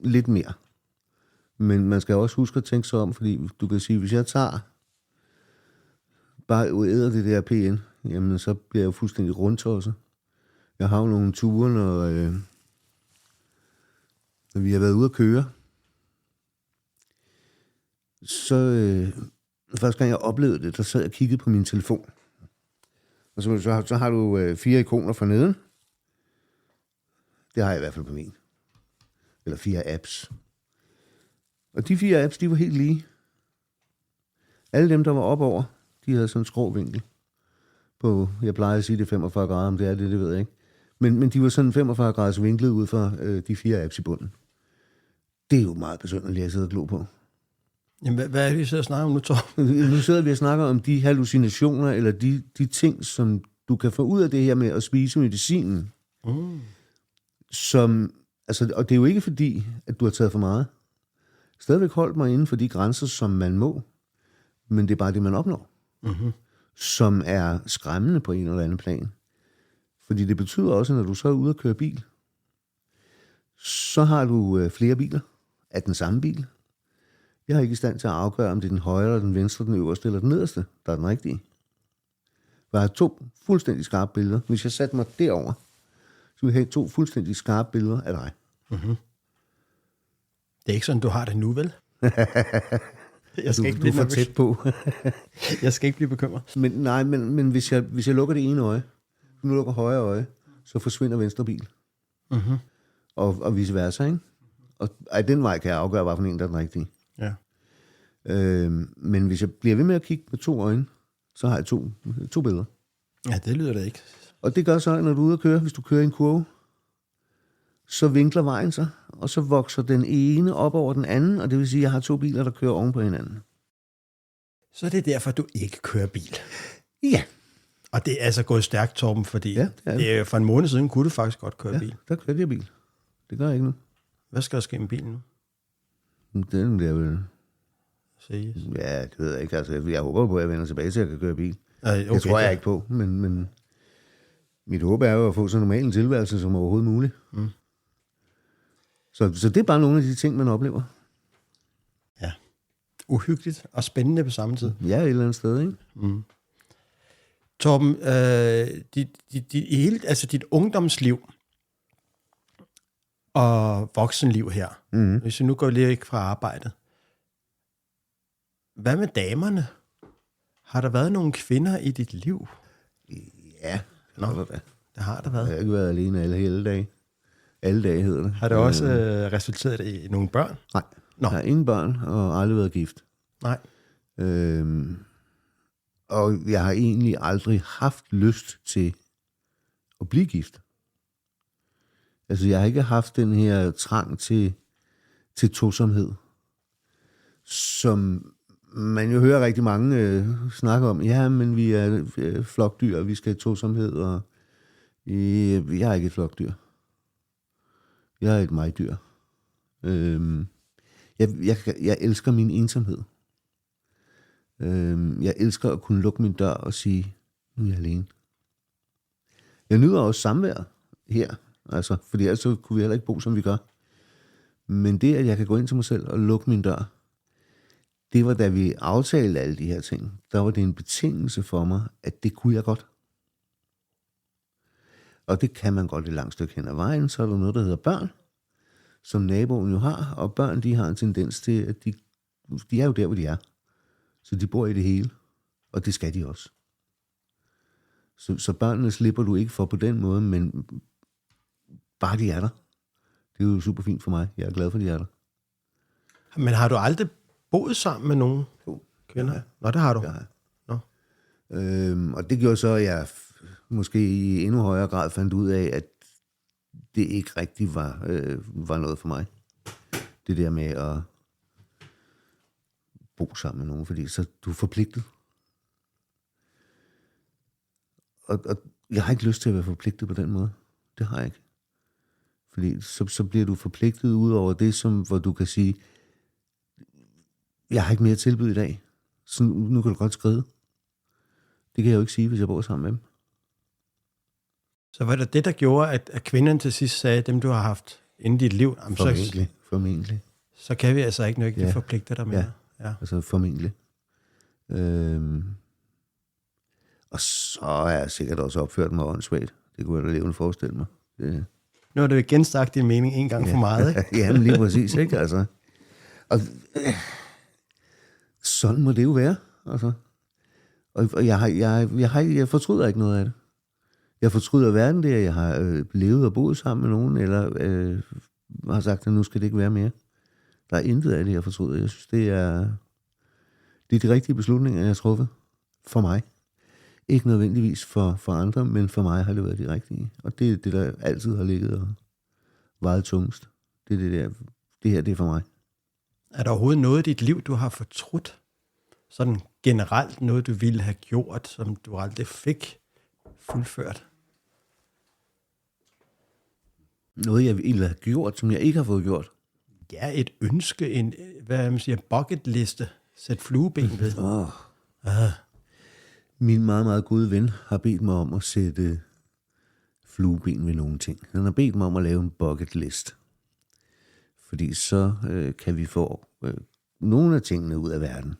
lidt mere. Men man skal også huske at tænke sig om, fordi du kan sige, hvis jeg tager bare æder det der PN, jamen så bliver jeg jo fuldstændig rundtosset. Jeg har jo nogle ture, når vi har været ude at køre. Så første gang jeg oplevede det, der sad jeg og kiggede på min telefon. Og så har du 4 ikoner for neden. Det har jeg i hvert fald på min. Eller 4 apps. Og de 4 apps, de var helt lige. Alle dem, der var op over, de havde sådan en skrå vinkel. På, jeg plejer at sige, det er 45 grader, om det er det ved jeg ikke. Men de var sådan 45 graders vinklet ud fra de 4 apps i bunden. Det er jo meget besynderligt, at sidde og glo på. Jamen, hvad er det, vi sidder og snakker om nu, Torben? Nu sidder vi og snakker om de hallucinationer, eller de ting, som du kan få ud af det her med at spise medicinen. Som, altså, og det er jo ikke fordi, at du har taget for meget. Stadigvæk holdt mig inden for de grænser, som man må. Men det er bare det, man opnår. Som er skræmmende på en eller anden plan. Fordi det betyder også, når du så er ude at køre bil, så har du flere biler af den samme bil. Jeg er ikke i stand til at afgøre, om det er den højre, eller den venstre, den øverste eller den nederste, der er den rigtige. For jeg har 2 fuldstændig skarpe billeder. Hvis jeg satte mig derover, så ville jeg have 2 fuldstændig skarpe billeder af dig. Det er ikke sådan, du har det nu, vel? Jeg skal ikke blive for tæt på. Jeg skal ikke blive bekymret. Men hvis jeg lukker det ene øje, nu lukker højre øje, så forsvinder venstre bil. Og vice versa, ikke? Og af den vej kan jeg afgøre, hvad for en, der er den rigtige. Ja. Men hvis jeg bliver ved med at kigge med 2 øjne, så har jeg 2 billeder. Ja, det lyder det ikke. Og det gør så, når du er ude at køre, hvis du kører i en kurve, så vinkler vejen sig, og så vokser den ene op over den anden, og det vil sige, at jeg har 2 biler, der kører oven på hinanden. Så det er derfor, du ikke kører bil? Ja. Og det er altså gået stærkt, Torben, fordi det er for en måned siden, kunne du faktisk godt køre bil. Der kørte jeg bil. Det gør jeg ikke nu. Hvad skal der ske med bilen nu? Den bliver vel... Ses. Ja, det ved jeg ikke. Altså, jeg håber på, at jeg vender tilbage til, at jeg kan køre bil. Okay, det tror jeg ikke på, men mit håb er jo at få så normal en tilværelse som overhovedet muligt. Så det er bare nogle af de ting, man oplever. Ja. Uhyggeligt og spændende på samme tid. Ja, et eller andet sted, ikke? Torben, dit ungdomsliv og voksenliv her, hvis vi nu går lidt fra arbejdet. Hvad med damerne? Har der været nogle kvinder i dit liv? Ja, det har der været. Jeg har ikke været alene hele dage. Alle dage hedder det. Har det også resulteret i nogle børn? Nej, jeg har ingen børn og aldrig været gift. Nej. Og jeg har egentlig aldrig haft lyst til at blive gift. Altså, jeg har ikke haft den her trang til tosomhed, som man jo hører rigtig mange snakke om. Ja, men vi er flokdyr, og vi skal have tosomhed, og jeg er ikke et flokdyr. Jeg er et mig-dyr. Jeg elsker min ensomhed. Jeg elsker at kunne lukke min dør og sige, nu er jeg alene. Jeg nyder også samvær her, altså, fordi ellers så kunne vi heller ikke bo, som vi gør. Men det, at jeg kan gå ind til mig selv og lukke min dør, det var, da vi aftalte alle de her ting, der var det en betingelse for mig, at det kunne jeg godt. Og det kan man godt et langt stykke hen ad vejen. Så er der noget, der hedder børn, som naboen jo har, og børn, de har en tendens til, at de er jo der, hvor de er. Så de bor i det hele, og det skal de også. Så børnene slipper du ikke for på den måde, men bare de er der. Det er jo super fint for mig. Jeg er glad for, de er der. Men har du aldrig boet sammen med nogen kvinder? Ja. Nå, det har du. Ja. Nå. Og det gjorde så, at jeg måske i endnu højere grad fandt ud af, at det ikke rigtig var noget for mig. Det der med at bo sammen med nogen, fordi så du er forpligtet. Og jeg har ikke lyst til at være forpligtet på den måde. Det har jeg ikke. Fordi så bliver du forpligtet ud over det, hvor du kan sige, jeg har ikke mere tilbud i dag, så nu kan du godt skride. Det kan jeg jo ikke sige, hvis jeg bor sammen med dem. Så var det der gjorde, at kvinden til sidst sagde, dem du har haft inden dit liv, Formentlig. Så kan vi altså ikke noget, de forpligter dig med. Ja, altså formentlig. Og så er jeg sikkert også opført mig åndssvagt. Det kunne jeg da levende forestille mig. Nu har du igen sagt din mening en gang for meget, ikke? Ja, men lige præcis, ikke? Altså. Og sådan må det jo være, altså. Og jeg fortryder ikke noget af det. Jeg fortryder hverken det, at jeg har levet og boet sammen med nogen, eller har sagt, at nu skal det ikke være mere. Der er intet af det, jeg fortryder. Jeg synes, det er de rigtige beslutninger, jeg har truffet for mig. Ikke nødvendigvis for andre, men for mig har det været de rigtige. Og det er det, der altid har ligget og vejet tungest. Det her, det er for mig. Er der overhovedet noget i dit liv, du har fortrudt? Sådan generelt noget, du ville have gjort, som du aldrig fik fuldført? Noget, jeg ville have gjort, som jeg ikke har fået gjort? Ja, et ønske, hvad man siger, bucket liste. Sæt flueben ved. Min meget, meget gode ven har bedt mig om at sætte flueben ved nogle ting. Han har bedt mig om at lave en bucket list. Fordi så kan vi få nogle af tingene ud af verden.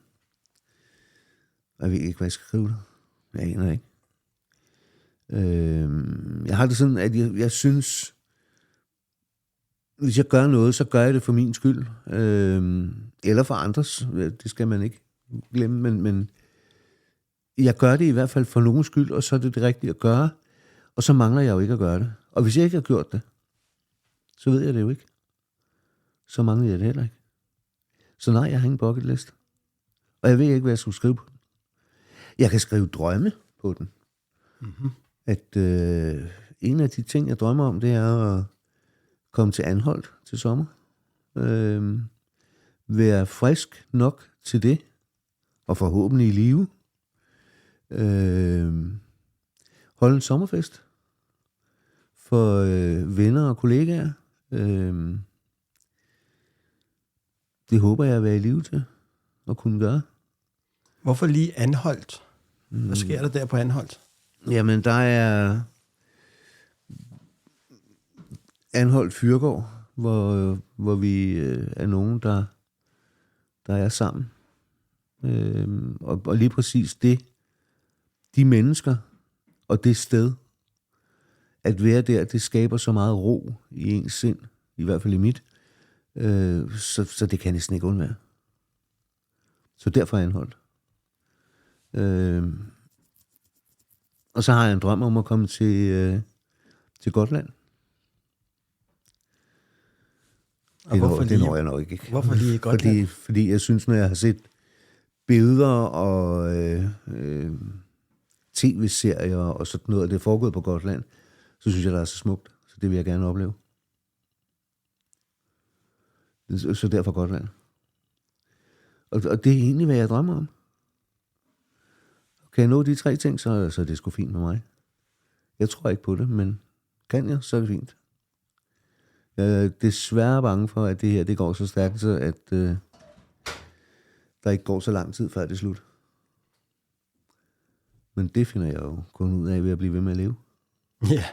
Jeg ved ikke, hvad jeg skal skrive der. Jeg aner ikke. Jeg har det sådan, at jeg synes, hvis jeg gør noget, så gør jeg det for min skyld. Eller for andres. Det skal man ikke glemme. Men jeg gør det i hvert fald for nogens skyld, og så er det det rigtige at gøre. Og så mangler jeg jo ikke at gøre det. Og hvis jeg ikke har gjort det, så ved jeg det jo ikke. Så mangler jeg det heller ikke. Så nej, jeg har ingen bucket list. Og jeg ved ikke, hvad jeg skulle skrive på den. Jeg kan skrive drømme på den. Mm-hmm. At en af de ting, jeg drømmer om, det er at komme til Anholt til sommer. Være frisk nok til det. Og forhåbentlig i live. Holde en sommerfest. For venner og kollegaer. Det håber jeg at være i live til at kunne gøre. Hvorfor lige Anholt? Hvad sker der der på Anholt? Jamen, der er Anholt Fyrgård, hvor vi er nogen, der er sammen. Og lige præcis de mennesker og det sted, at være der, det skaber så meget ro i ens sind, i hvert fald i mit, så det kan næsten ikke undvære. Så derfor er Anholt. Og så har jeg en drøm om at komme til Gotland. Det når jeg nok ikke. Hvorfor lige Gotland? Fordi jeg synes, når jeg har set billeder og tv-serier og sådan noget, det er foregået på Gotland, så synes jeg, det er så smukt. Så det vil jeg gerne opleve. Så derfor Gotland. Og det er egentlig, hvad jeg drømmer om. Kan jeg nå de 3 ting, så er det sgu fint med mig. Jeg tror ikke på det, men kan jeg, så er det fint. Jeg er desværre bange for, at det her det går så stærkt, så at der ikke går så lang tid, før det er slut. Men det finder jeg jo kun ud af ved at blive ved med at leve. Ja,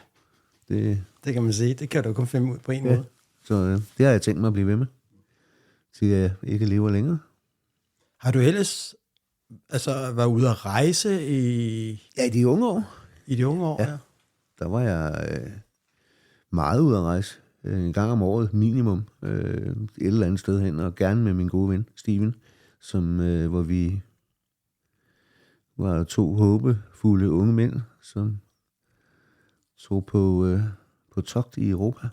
det kan man sige. Det kan du kun finde ud på en måde. Så det har jeg tænkt mig at blive ved med, til jeg ikke lever længere. Har du ellers været ude at rejse i... Ja, i de unge år. I de unge år, ja. Der var jeg meget ude at rejse. En gang om året, minimum. Et eller andet sted hen, og gerne med min gode ven, Steven, hvor vi var 2 håbefulde unge mænd, som tog på togt i Europa.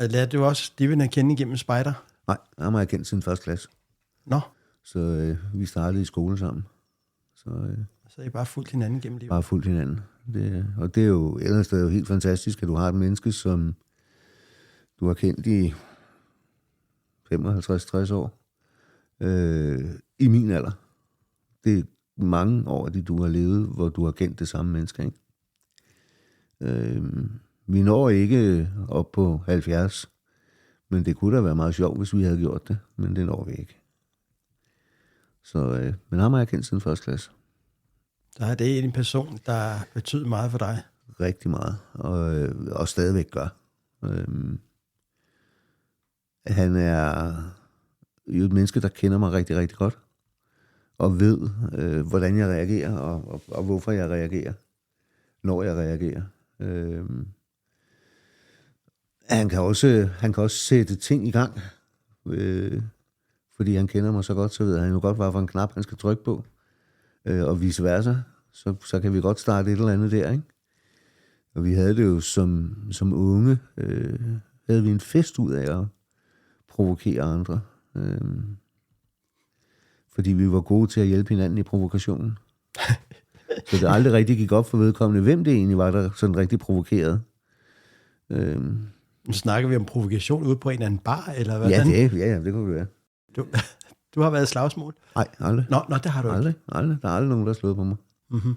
Lærte du også Steven at kende igennem spejder? Nej, han har jeg kendt siden første klasse. Nå. Så vi startede i skole sammen. Så I bare fulgt hinanden gennem livet? Bare fulgt hinanden. Og det er jo et eller andet sted jo helt fantastisk, at du har et menneske, som du har kendt i 55-60 år. I min alder. Det er mange år, de du har levet, hvor du har kendt det samme menneske, ikke? Vi når ikke op på 70, men det kunne da være meget sjovt, hvis vi havde gjort det, men det når vi ikke. Så, men ham har jeg kendt siden første klasse. Så er det en person, der betyder meget for dig? Rigtig meget, og stadigvæk gør. Han er jo et menneske, der kender mig rigtig, rigtig godt, og ved, hvordan jeg reagerer, og hvorfor jeg reagerer, når jeg reagerer. Han kan også sætte ting i gang, fordi han kender mig så godt, så ved han jo godt, hvad for en knap han skal trykke på, og vice versa. Så kan vi godt starte et eller andet der, ikke? Og vi havde det jo som unge, havde vi en fest ud af at provokere andre. Fordi vi var gode til at hjælpe hinanden i provokationen. Så det aldrig rigtig gik op for vedkommende, hvem det egentlig var, der sådan rigtig provokerede. Nu snakker vi om provokation ude på en eller anden bar, eller hvad? Ja, det kunne det være. Du har været i slagsmål? Nej, aldrig. Nå, det har du aldrig. ikke. Aldrig. Der er aldrig nogen, der har slået på mig. Mm-hmm.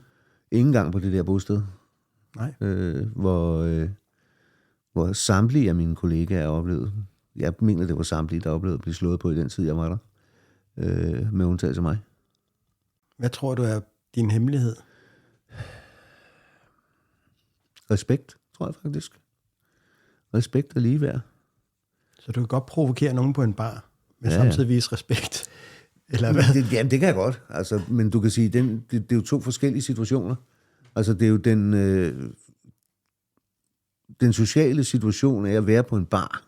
Ingen gang på det der bosted. Nej. Hvor samtlige af mine kollegaer oplevede. Jeg mener, det var samtlige, der oplevede at blive slået på i den tid, jeg var der. Med undtagelse af mig. Hvad tror du er din hemmelighed? Respekt, tror jeg faktisk. Respekt og ligeværd. Så du kan godt provokere nogen på en bar, men samtidig vise respekt? Eller hvad? Jamen, det kan jeg godt. Altså, men du kan sige, det er jo 2 forskellige situationer. Altså, det er jo den sociale situation af at være på en bar,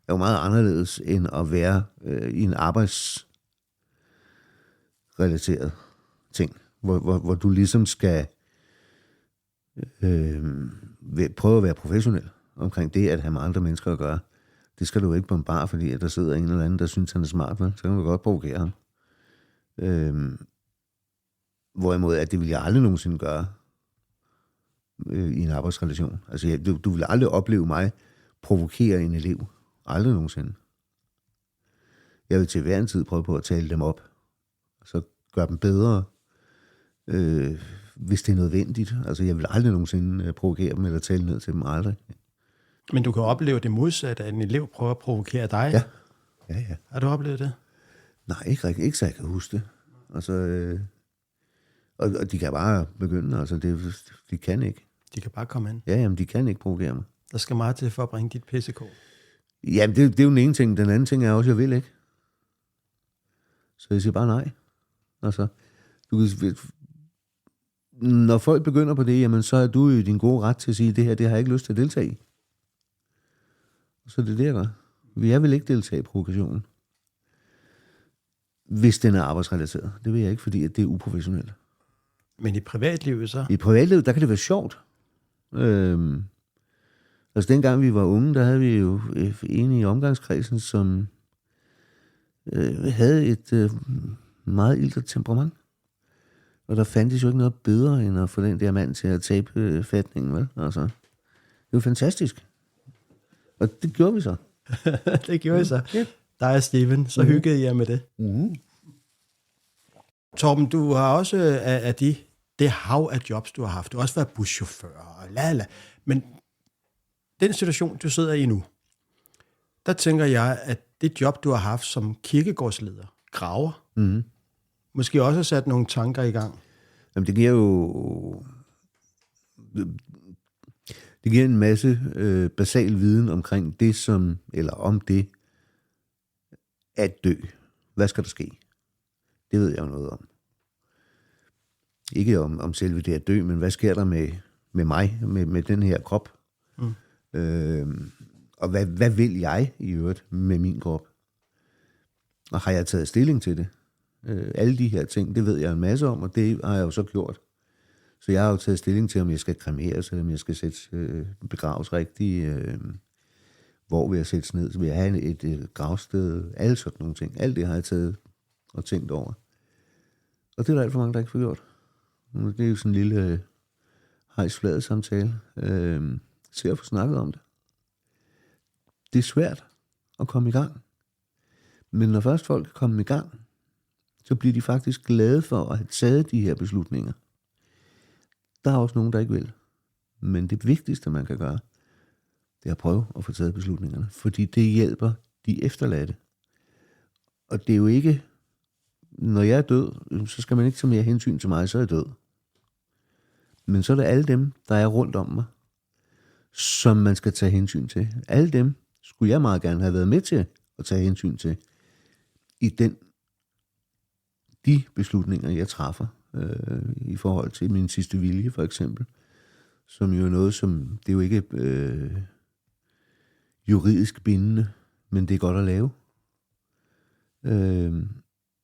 er jo meget anderledes end at være i en arbejdsrelateret ting, hvor du ligesom skal prøve at være professionel omkring det, at have med andre mennesker at gøre. Det skal du ikke på en bar, fordi at der sidder en eller anden, der synes, han er smart, vel? Så kan du godt provokere ham. Hvorimod, at det vil jeg aldrig nogensinde gøre i en arbejdsrelation. Altså, du vil aldrig opleve mig provokere en elev. Aldrig nogensinde. Jeg vil til hver en tid prøve på at tale dem op. Så gøre dem bedre, hvis det er nødvendigt. Altså, jeg vil aldrig nogensinde provokere dem eller tale ned til dem. Aldrig. Men du kan opleve det modsatte, at en elev prøver at provokere dig? Ja. Har du oplevet det? Nej, ikke så jeg kan huske det. Altså, og de kan bare begynde. Altså, de kan ikke. De kan bare komme ind? Ja, jamen, de kan ikke provokere mig. Der skal meget til for at bringe dit PCK. Jamen, det er jo den ene ting. Den anden ting er også, jeg vil ikke. Så jeg siger bare nej. Altså, når folk begynder på det, jamen, så er du jo din gode ret til at sige, det her, det har jeg ikke lyst til at deltage i. Så det er det, jeg gør. Jeg vil ikke deltage i provokationen. Hvis den er arbejdsrelateret. Det vil jeg ikke, fordi at det er uprofessionelt. Men i privatlivet så? I privatlivet, der kan det være sjovt. Altså dengang vi var unge, der havde vi jo en i omgangskredsen, som havde et meget iltet temperament. Og der fandtes jo ikke noget bedre, end at få den der mand til at tabe fatningen, vel? Altså, det var fantastisk. Og det gjorde vi så. Det gjorde vi så. Ja. Der er Steven, så hyggede jeg med det. Mm-hmm. Torben, du har også af det hav af jobs, du har haft. Du har også været buschauffør og Men den situation, du sidder i nu, der tænker jeg, at det job, du har haft som kirkegårdsleder, graver, måske også har sat nogle tanker i gang. Jamen, det giver jo... Det giver en masse basal viden omkring det, om det at dø. Hvad skal der ske? Det ved jeg jo noget om. Ikke om selve det at dø, men hvad sker der med mig, med den her krop? Og hvad vil jeg i øvrigt med min krop? Og har jeg taget stilling til det? Alle de her ting, det ved jeg en masse om, og det har jeg jo så gjort. Så jeg har jo taget stilling til, om jeg skal kremeres, eller om jeg skal begraves rigtigt. Hvor vil jeg sættes ned? Så vil jeg have et gravsted? Alle sådan nogle ting. Alt det har jeg taget og tænkt over. Og det er der alt for mange, der ikke får gjort. Det er jo sådan en lille hejsflade samtale. Så jeg får snakket om det. Det er svært at komme i gang. Men når først folk er kommet i gang, så bliver de faktisk glade for at have taget de her beslutninger. Der er også nogen, der ikke vil. Men det vigtigste, man kan gøre, det er at prøve at få taget beslutningerne. Fordi det hjælper de efterladte. Og det er jo ikke, når jeg er død, så skal man ikke tage mere hensyn til mig, så er jeg død. Men så er det alle dem, der er rundt om mig, som man skal tage hensyn til. Alle dem skulle jeg meget gerne have været med til at tage hensyn til i de beslutninger, jeg træffer i forhold til min sidste vilje, for eksempel. Som jo er noget, som det er jo ikke juridisk bindende, men det er godt at lave.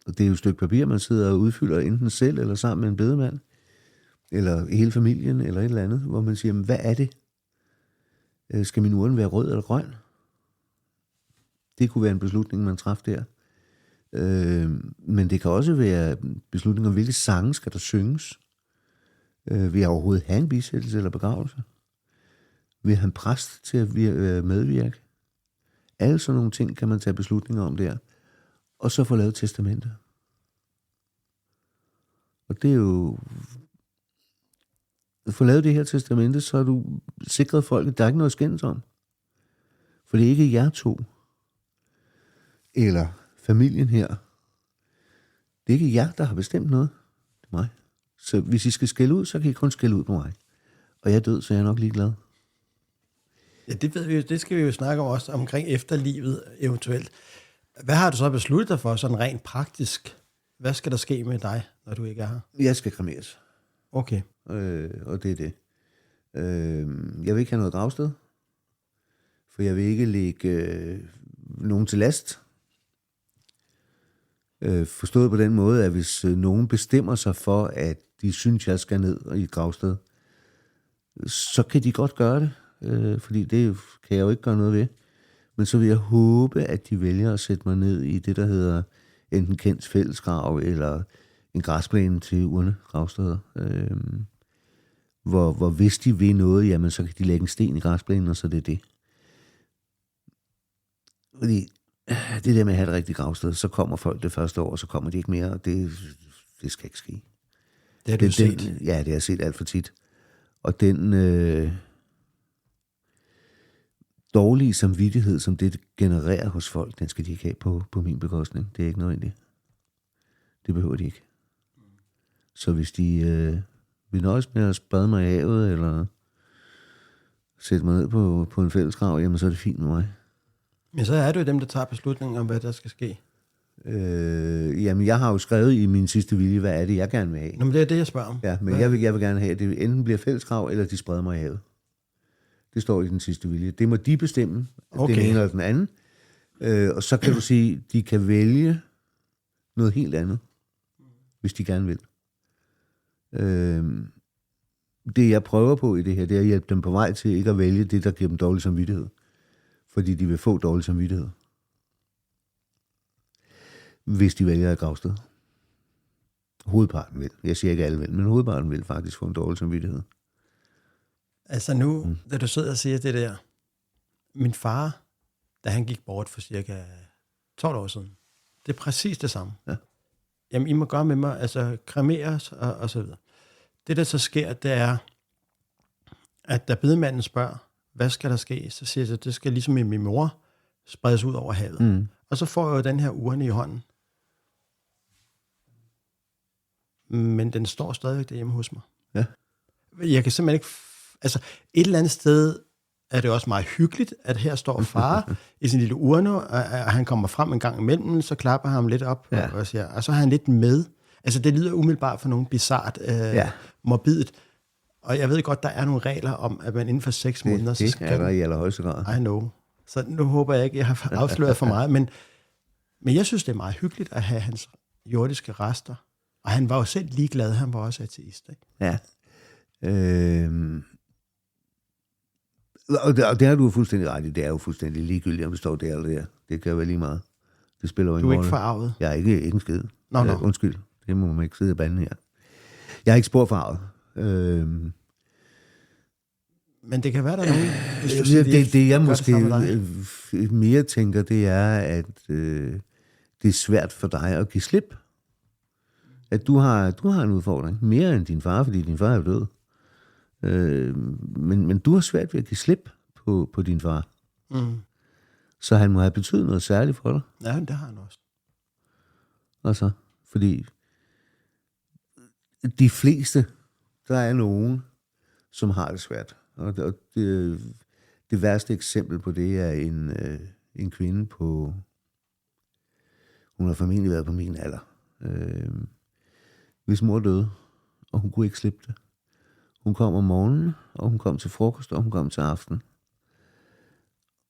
Og det er jo et stykke papir, man sidder og udfylder enten selv, eller sammen med en bedemand, eller hele familien, eller et eller andet, hvor man siger, hvad er det? Skal min urne være rød eller grøn? Det kunne være en beslutning, man træffer der. Men det kan også være beslutninger om, hvilke sange skal der synges. Vil jeg overhovedet have en bisættelse eller begravelse? Vil jeg have en præst til at medvirke? Alle sådan nogle ting kan man tage beslutninger om der. Og så få lavet testamente. Og det er jo... At få lavet det her testamente, så har du sikret folk, at der er ikke noget skændes om. For det er ikke jer to. Eller familien her. Det er ikke jer, der har bestemt noget. Det er mig. Så hvis I skal skælde ud, så kan I kun skælde ud på mig. Og jeg er død, så jeg er nok ligeglad. Ja, det ved vi jo. Det skal vi jo snakke om også omkring efterlivet eventuelt. Hvad har du så besluttet dig for, sådan rent praktisk? Hvad skal der ske med dig, når du ikke er her? Jeg skal kremeres. Okay. Og det er det. Jeg vil ikke have noget gravsted. For jeg vil ikke lægge nogen til last. Forstået på den måde, at hvis nogen bestemmer sig for, at de synes, jeg skal ned i et gravsted, så kan de godt gøre det. Fordi det kan jeg jo ikke gøre noget ved. Men så vil jeg håbe, at de vælger at sætte mig ned i det, der hedder enten Kents fællesgrav, eller en græsplæne til urnegravsteder. Hvor hvis de vil noget, jamen så kan de lægge en sten i græsplænen, og så det er det. Fordi det der med at have et rigtigt gravsted, så kommer folk det første år, og så kommer de ikke mere, og det skal ikke ske. Det har du set? Ja, det har jeg set alt for tit. Og den dårlige samvittighed, som det genererer hos folk, den skal de ikke have på min bekostning. Det er ikke nødvendigt. Det behøver de ikke. Så hvis de vil nøjes med at spade mig i havet, eller sætte mig ned på en fællesgrav, jamen så er det fint med mig. Men så er det jo dem, der tager beslutningen om, hvad der skal ske. Jamen, jeg har jo skrevet i min sidste vilje, hvad er det, jeg gerne vil have. Nå, men det er det, jeg spørger om. Ja, men jeg vil gerne have, at det enten bliver fællesgrav, eller de spreder mig i havet. Det står i den sidste vilje. Det må de bestemme, okay. Den ene eller den anden. Og så kan du sige, de kan vælge noget helt andet, hvis de gerne vil. Det jeg prøver på i det her, det er at hjælpe dem på vej til ikke at vælge det, der giver dem dårlig samvittighed. Fordi de vil få dårlig samvittighed. Hvis de vælger et gravsted. Hovedparten vil. Jeg siger ikke alle vil, men hovedparten vil faktisk få en dårlig samvittighed. Altså nu, da du sidder og siger det der, min far, da han gik bort for cirka 12 år siden, det er præcis det samme. Ja. Jamen, I må gøre med mig, altså kremeres og så videre. Det, der så sker, det er, at da bedemanden spørger, hvad skal der ske, så siger jeg, at det skal ligesom min mor spredes ud over havet. Mm. Og så får jeg jo den her urne i hånden. Men den står stadigvæk derhjemme hos mig. Ja. Jeg kan simpelthen ikke... Altså, et eller andet sted er det også meget hyggeligt, at her står far i sin lille urne, og han kommer frem en gang imellem, så klapper han ham lidt op, og siger, og så er han lidt med. Altså, det lyder umiddelbart for nogen bizart, morbidt. Og jeg ved godt, der er nogle regler om, at man inden for 6 måneder... Det er der i allerhøjeste grad. I know. Så nu håber jeg ikke, jeg har afsløret for meget, men jeg synes, det er meget hyggeligt at have hans jordiske rester. Og han var jo selv ligeglad, han var også ateist, ikke? Ja. Og det har du fuldstændig ret i. Det er jo fuldstændig ligegyldigt, om det står der eller der. Det kan jo være lige meget. Det spiller jo ingen rolle. Du er ikke forarvet? Jeg er ikke en skid. Nå. Undskyld, det må man ikke sidde i banden her. Jeg er ikke spor forarvet. Men det kan være, der er nogen... Det jeg måske mere tænker, det er, at det er svært for dig at give slip. At du har en udfordring. Mere end din far, fordi din far er jo død. Men du har svært ved at give slip på din far. Mm. Så han må have betydet noget særligt for dig. Ja, det har han også. Altså, fordi de fleste, der er nogen, som har det svært. Og det værste eksempel på det er en kvinde på... Hun har formentlig været på min alder. Hvis mor døde, og hun kunne ikke slippe det. Hun kom om morgenen, og hun kom til frokost, og hun kom til aften.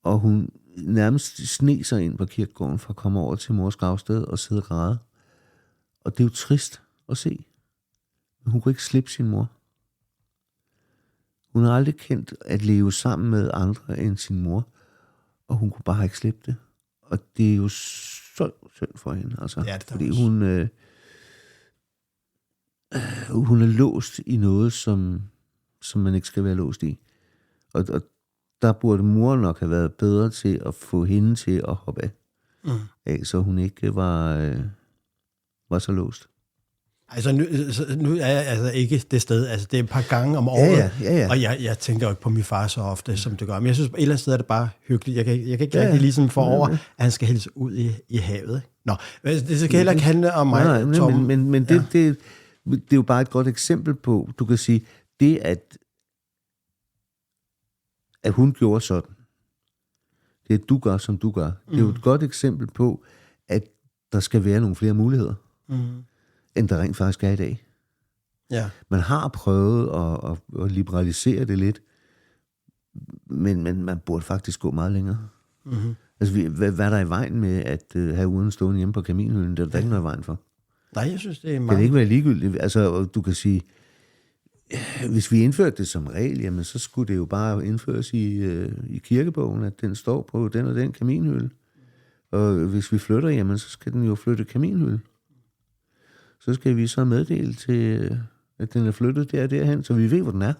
Og hun nærmest sneg sig ind på kirkegården for at komme over til mors gravsted og sidde og græde. Og det er jo trist at se. Men hun kunne ikke slippe sin mor. Hun har aldrig kendt at leve sammen med andre end sin mor, og hun kunne bare ikke slippe det. Og det er jo så synd for hende, altså. Ja, det fordi hun er låst i noget, som man ikke skal være låst i. Og der burde mor nok have været bedre til at få hende til at hoppe af, så hun ikke var så låst. Altså nu er jeg altså ikke det sted, altså det er et par gange om året, ja. Og jeg tænker jo ikke på min far så ofte, som det gør, men jeg synes, et eller andet sted er det bare hyggeligt. Jeg kan ikke rigtig ligesom få over, at han skal hældes ud i havet. Ikke? Nå, det skal heller ikke handle om mig, Tom. Men det er jo bare et godt eksempel på, du kan sige, det at hun gjorde sådan, det at du gør, som du gør, det er jo et godt eksempel på, at der skal være nogle flere muligheder, end der rent faktisk er i dag. Ja. Man har prøvet at liberalisere det lidt, men man burde faktisk gå meget længere. Mm-hmm. Altså, hvad er der i vejen med at have urnen stående hjemme på kaminhylden? Det er der ikke noget i vejen for. Nej, jeg synes, det er meget... Kan det ikke være ligegyldigt? Altså, du kan sige, hvis vi indførte det som regel, jamen, så skulle det jo bare indføres i kirkebogen, at den står på den og den kaminhylde. Og hvis vi flytter, jamen, så skal den jo flytte kaminhylde. Så skal vi så meddele til, at den er flyttet derhen, så vi ved, hvor den er.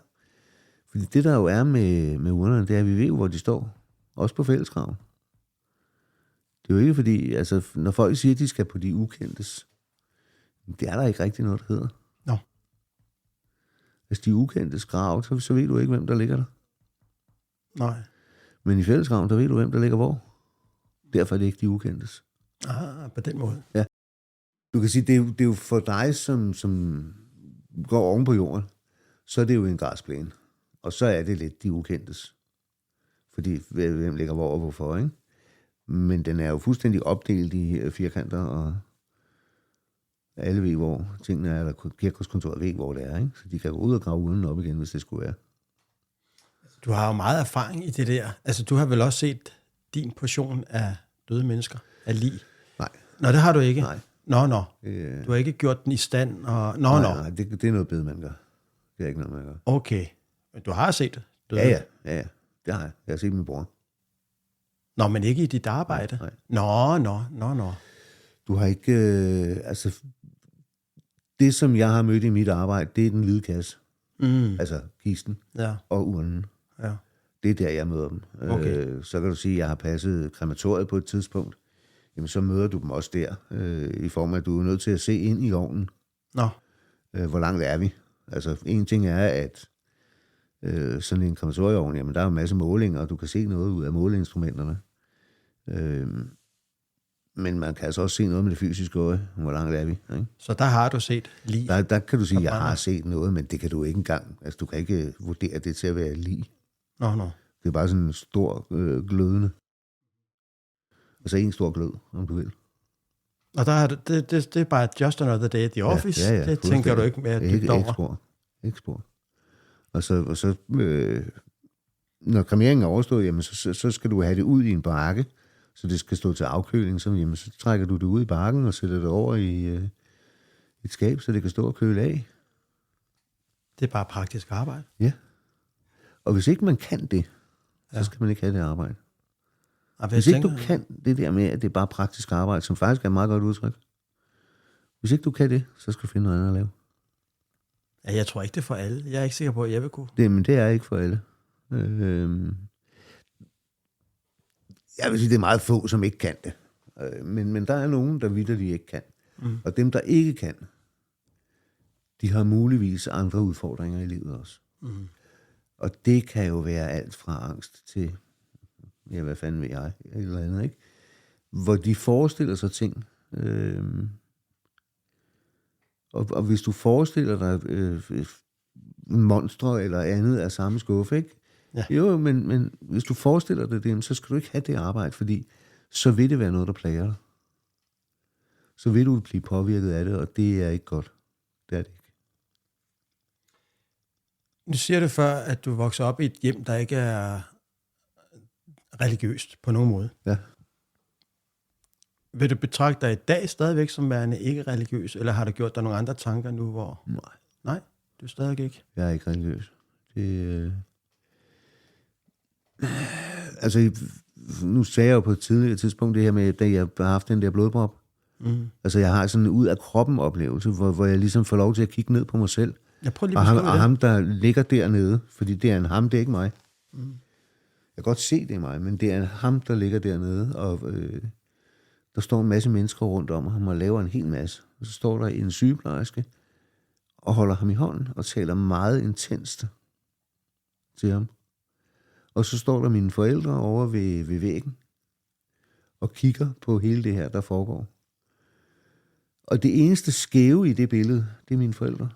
Fordi det, der jo er med urnerne, det er, at vi ved, hvor de står. Også på fællesgraven. Det er jo ikke fordi, altså, når folk siger, at de skal på de ukendtes, det er der ikke rigtig noget, der hedder. Nå. Hvis de ukendtes grav, så ved du ikke, hvem der ligger der. Nej. Men i fællesgraven, der ved du, hvem der ligger hvor. Derfor er det ikke de ukendtes. På den måde. Ja. Du kan sige, det er jo for dig, som går oven på jorden, så er det jo en græsplæne. Og så er det lidt de ukendtes. Fordi hvem ligger hvor og hvorfor, ikke? Men den er jo fuldstændig opdelt i firkanter, og alle ved, hvor tingene er, eller kirkegårdskontoret ved, hvor det er, ikke? Så de kan gå ud og grave urnen op igen, hvis det skulle være. Du har jo meget erfaring i det der. Altså, du har vel også set din portion af døde mennesker, af lig? Nej. Nå, det har du ikke? Nej. Nå. Du har ikke gjort den i stand? Og... Nej, det er noget bedemand gør. Det er ikke noget, man gør. Okay. Men du har set døde? Ja. Det har jeg. Jeg har set min bror. Nå, men ikke i dit arbejde? Nej. Nå. Du har ikke... altså, det, som jeg har mødt i mit arbejde, det er den hvide kasse. Altså kisten og urnen. Ja. Det er der, jeg møder dem. Okay. Så kan du sige, at jeg har passet krematoriet på et tidspunkt. Jamen, så møder du dem også der, i form af, at du er nødt til at se ind i ovnen. Nå. Hvor langt er vi? Altså, en ting er, at sådan en krematorieovn, jamen, der er jo en masse målinger, og du kan se noget ud af måleinstrumenterne. Men man kan altså også se noget med det fysiske øje. Hvor langt er vi? Ikke? Så der har du set lig? Der kan du sige, at jeg har set noget, men det kan du ikke engang. Altså, du kan ikke vurdere det til at være lig. Nå. Det er bare sådan en stor glødende. Altså en stor glød, om du vil. Og der er det er bare just another day at the office. Ja, det tænker du ikke mere dybt over? Ikke spor. Og så når kremeringen er overstået, jamen, så skal du have det ud i en bakke, så det skal stå til afkøling. Så trækker du det ud i bakken og sætter det over i et skab, så det kan stå og køle af. Det er bare praktisk arbejde. Ja. Og hvis ikke man kan det, så skal man ikke have det arbejde. Hvis ikke du kan det der med, at det er bare praktisk arbejde, som faktisk er et meget godt udtryk. Hvis ikke du kan det, så skal du finde noget andet at lave. Ja, jeg tror ikke, det er for alle. Jeg er ikke sikker på, at jeg vil kunne. Men det er ikke for alle. Jeg vil sige, det er meget få, som ikke kan det. Men der er nogen, der vitterligt ikke kan. Og dem, der ikke kan, de har muligvis andre udfordringer i livet også. Og det kan jo være alt fra angst til, ja, hvad fanden ved jeg, eller andet, ikke? Hvor de forestiller sig ting. Og hvis du forestiller dig monstre eller andet af samme skuffe, ikke? Ja. Jo, men hvis du forestiller dig det, så skal du ikke have det arbejde, fordi så vil det være noget, der plager dig. Så vil du blive påvirket af det, og det er ikke godt. Det er det ikke. Nu siger du før, at du vokser op i et hjem, der ikke er religiøst på nogen måde. Ja. Vil du betragte dig i dag stadigvæk som værende ikke religiøs, eller har du gjort dig nogle andre tanker nu, hvor... Nej, du er stadig ikke. Jeg er ikke religiøs. Altså, nu sagde jeg jo på et tidligere tidspunkt det her med, da jeg har haft den der blodprop. Altså, jeg har sådan en ud af kroppen oplevelse, hvor jeg ligesom får lov til at kigge ned på mig selv. Og ham, der ligger dernede, fordi det er en ham, det er ikke mig. Jeg kan godt se, det er mig, men det er ham, der ligger dernede, og der står en masse mennesker rundt om ham og laver en hel masse. Og så står der en sygeplejerske og holder ham i hånden og taler meget intenst til ham. Og så står der mine forældre over ved væggen og kigger på hele det her, der foregår. Og det eneste skæve i det billede, det er mine forældre.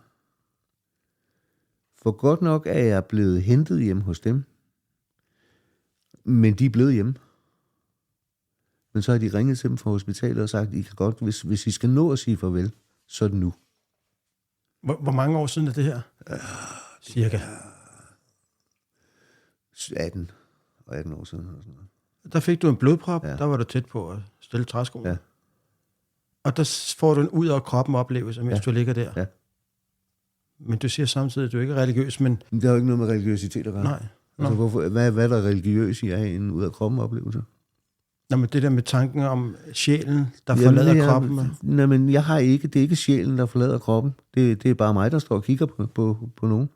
For godt nok er jeg blevet hentet hjem hos dem, men de er blevet hjemme. Men så har de ringet til dem fra hospitalet og sagt, I kan godt, hvis I skal nå at sige farvel, så er det nu. Hvor mange år siden er det her? Cirka? 18 år siden. Eller sådan noget. Der fik du en blodprop, der var du tæt på at stille træskoene. Ja. Og der får du en ud af kroppen oplevelse, mens du ligger der. Ja. Men du siger samtidig, at du ikke er religiøs, men... Det har jo ikke noget med religiøsitet at gøre. Nej. Altså, hvad er der religiøs i at have en ud af kroppen oplevelse? Nå, men det der med tanken om sjælen, der forlader kroppen. Nej, men det er ikke sjælen, der forlader kroppen. Det er bare mig, der står og kigger på nogen.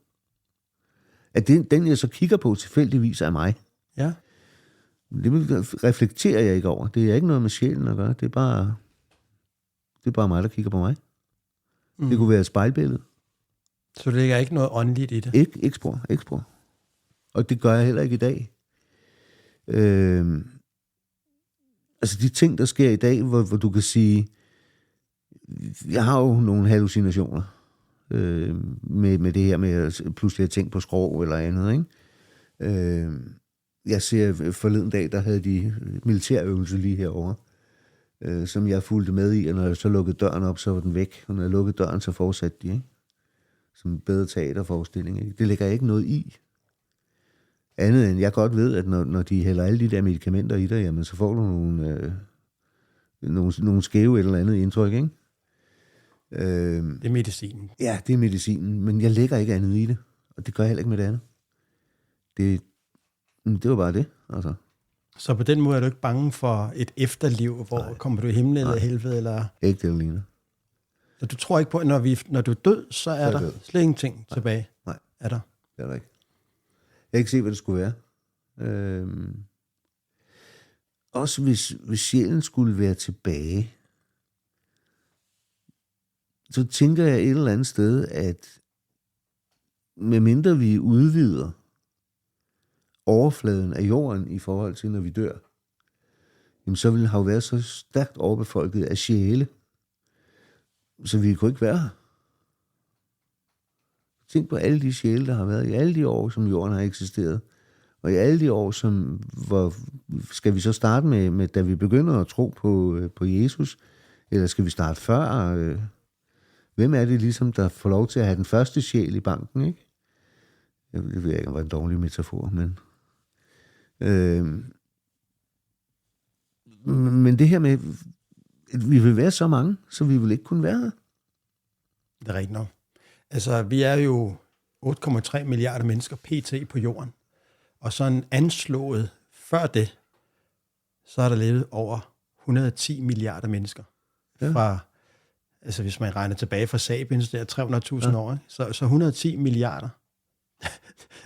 At den, jeg så kigger på, tilfældigvis er mig. Ja. Det reflekterer jeg ikke over. Det er ikke noget med sjælen at gøre. Det er bare mig, der kigger på mig. Det kunne være et spejlbillede. Så det ligger ikke noget åndeligt i det? Ikke spor. Og det gør jeg heller ikke i dag. Altså de ting, der sker i dag, hvor du kan sige, jeg har jo nogle hallucinationer med det her med at pludselig have tænkt på skrå eller andet, ikke? Jeg ser forleden dag, der havde de militærøvelse lige herovre, som jeg fulgte med i, og når jeg så lukkede døren op, så var den væk. Og når jeg lukkede døren, så fortsatte de, ikke? Som en bedre teaterforestilling, ikke? Det lægger jeg ikke noget i. Andet end, jeg godt ved, at når de hælder alle de der medicamenter i dig, jamen, så får du nogle skæve eller andet indtryk, ikke? Det er medicinen. Ja, det er medicinen, men jeg lægger ikke andet i det, og det gør jeg heller ikke med det andet. Det var bare det, altså. Så på den måde er du ikke bange for et efterliv, hvor kommer du i himlen eller helvede? Eller... Ikke det alene. Så du tror ikke på, at når du er død, så er der slet ingenting tilbage? Nej. Er der? Det er der ikke. Jeg kan ikke se, hvad det skulle være. Også hvis sjælen skulle være tilbage, så tænker jeg et eller andet sted, at medmindre vi udvider overfladen af jorden i forhold til, når vi dør, jamen så ville han jo være så stærkt overbefolket af sjæle, så vi kunne ikke være her. Tænk på alle de sjæle, der har været i alle de år, som jorden har eksisteret. Og i alle de år, hvor skal vi så starte med, da vi begynder at tro på Jesus? Eller skal vi starte før? Hvem er det ligesom, der får lov til at have den første sjæl i banken, ikke? Jeg ved ikke, om det var en dårlig metafor, men... men det her med, at vi vil være så mange, så vi vil ikke kunne være her. Det er rigtigt nok. Altså, vi er jo 8,3 milliarder mennesker pt. På jorden. Og sådan anslået før det, så har der levet over 110 milliarder mennesker. Ja. Fra, altså hvis man regner tilbage fra Sapiens, det er 300.000 år, ikke? Så 110 milliarder.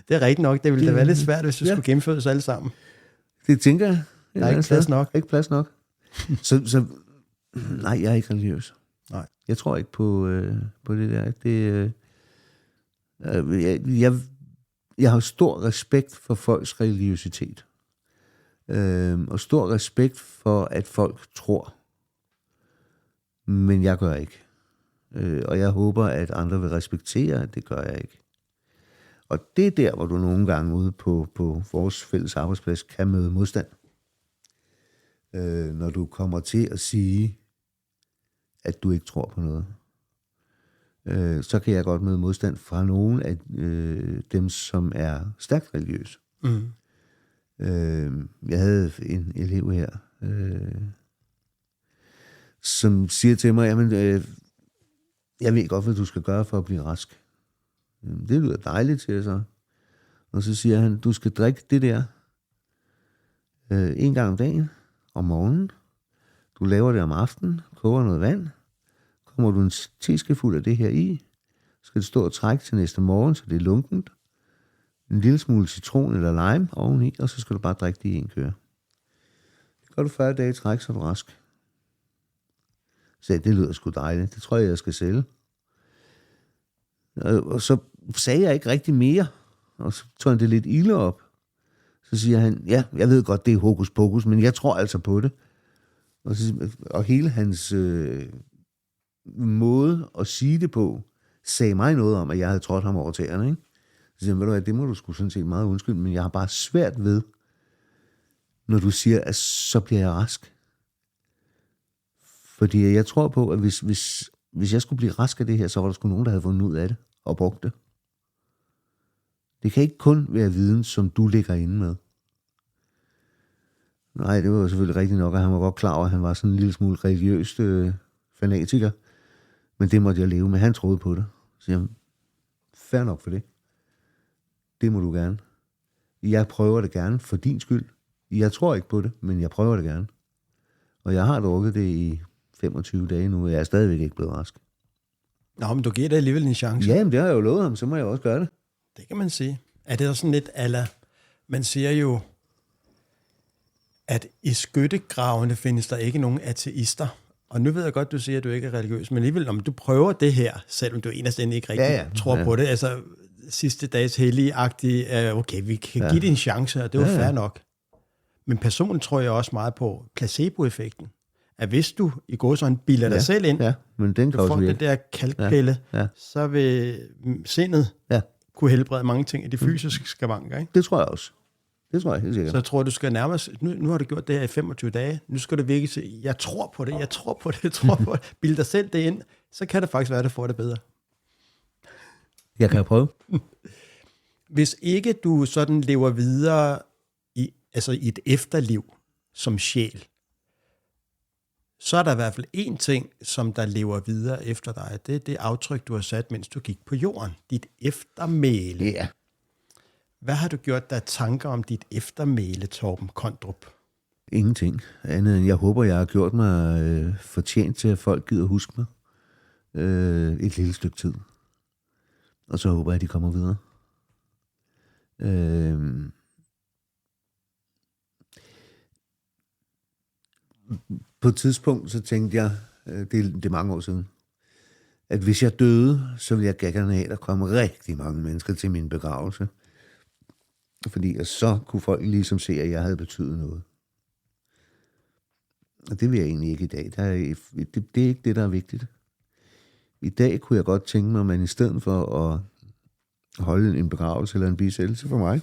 Det er rigtigt nok. Det ville da være lidt svært, hvis vi skulle gennemføre os alle sammen. Det tænker jeg. Der er ikke plads nok. Ikke plads nok. så nej, jeg er ikke religiøs. Nej. Jeg tror ikke på det der. Jeg har stor respekt for folks religiøsitet. Og stor respekt for, at folk tror. Men jeg gør ikke. Og jeg håber, at andre vil respektere, at det gør jeg ikke. Og det er der, hvor du nogle gange ude på vores fælles arbejdsplads kan møde modstand. Når du kommer til at sige, at du ikke tror på noget. Så kan jeg godt møde modstand fra nogen af dem, som er stærkt religiøse. Mm. Jeg havde en elev her, som siger til mig, jamen, jeg ved godt, hvad du skal gøre for at blive rask. Det lyder dejligt, siger jeg så. Og så siger han, du skal drikke det der 1 gang om dagen, om morgenen. Du laver det om aftenen, koger noget vand. Kommer du en teskefuld af det her i, skal det stå og trække til næste morgen, så det er lunkent. En lille smule citron eller lime oveni, og så skal du bare drikke det i en køre. Det gør du 40 dage i træk, så er du rask. Så det lyder sgu dejligt. Det tror jeg skal sælge. Og så sagde jeg ikke rigtig mere, og så tog han det lidt ilde op. Så siger han, ja, jeg ved godt, det er hokus pokus, men jeg tror altså på det. Og hele hans måde at sige det på, sagde mig noget om, at jeg havde trådt ham over tæerne, ikke? Så siger han, ved du hvad, det må du sgu sådan set meget undskylde, men jeg har bare svært ved, når du siger, at så bliver jeg rask. Fordi jeg tror på, at hvis jeg skulle blive rask af det her, så var der sgu nogen, der havde fundet ud af det og brugt det. Det kan ikke kun være viden, som du ligger inde med. Nej, det var jo selvfølgelig rigtigt nok, at han var godt klar over, at han var sådan en lille smule religiøst fanatiker. Men det måtte jeg leve med. Han troede på det. Så siger han, fair nok for det. Det må du gerne. Jeg prøver det gerne for din skyld. Jeg tror ikke på det, men jeg prøver det gerne. Og jeg har drukket det i 25 dage nu, og jeg er stadigvæk ikke blevet rask. Nå, men du giver det alligevel en chance. Ja, men det har jeg jo lovet ham, så må jeg også gøre det. Det kan man sige. Er det sådan lidt ala? Man siger jo, at i skyttegravene findes der ikke nogen ateister. Og nu ved jeg godt, du siger, at du ikke er religiøs, men alligevel, om du prøver det her, selvom du eneste ikke rigtig tror på det, altså sidste dags hellige-agtige, okay, vi kan give det en chance, og det er jo fair nok. Men personligt tror jeg også meget på placeboeffekten. At hvis du i går sådan bilder dig selv ind, men den du får den der kalkpille, så vil sindet kunne helbrede mange ting af de fysiske skavanker, ikke? Det tror jeg også. Det tror jeg helt sikkert. Så jeg tror, du skal nærmest... Nu har du gjort det her i 25 dage. Nu skal du virkelig sige, jeg tror på det. Bild dig selv det ind. Så kan det faktisk være, at du får det bedre. Jeg kan prøve. Hvis ikke du sådan lever videre i et efterliv som sjæl, så er der i hvert fald én ting, som der lever videre efter dig. Det er det aftryk, du har sat, mens du gik på jorden. Dit eftermæle. Ja. Hvad har du gjort der tanker om dit eftermæle, Torben Kondrup? Ingenting. Andet end jeg håber, jeg har gjort mig fortjent til, at folk gider huske mig et lille stykke tid. Og så håber jeg, at de kommer videre. På et tidspunkt, så tænkte jeg, det er mange år siden, at hvis jeg døde, så ville jeg gerne have, at der kom rigtig mange mennesker til min begravelse. Fordi så kunne folk ligesom se, at jeg havde betydet noget. Og det vil jeg egentlig ikke i dag. Det er ikke det, der er vigtigt. I dag kunne jeg godt tænke mig, at man i stedet for at holde en begravelse eller en bisættelse for mig,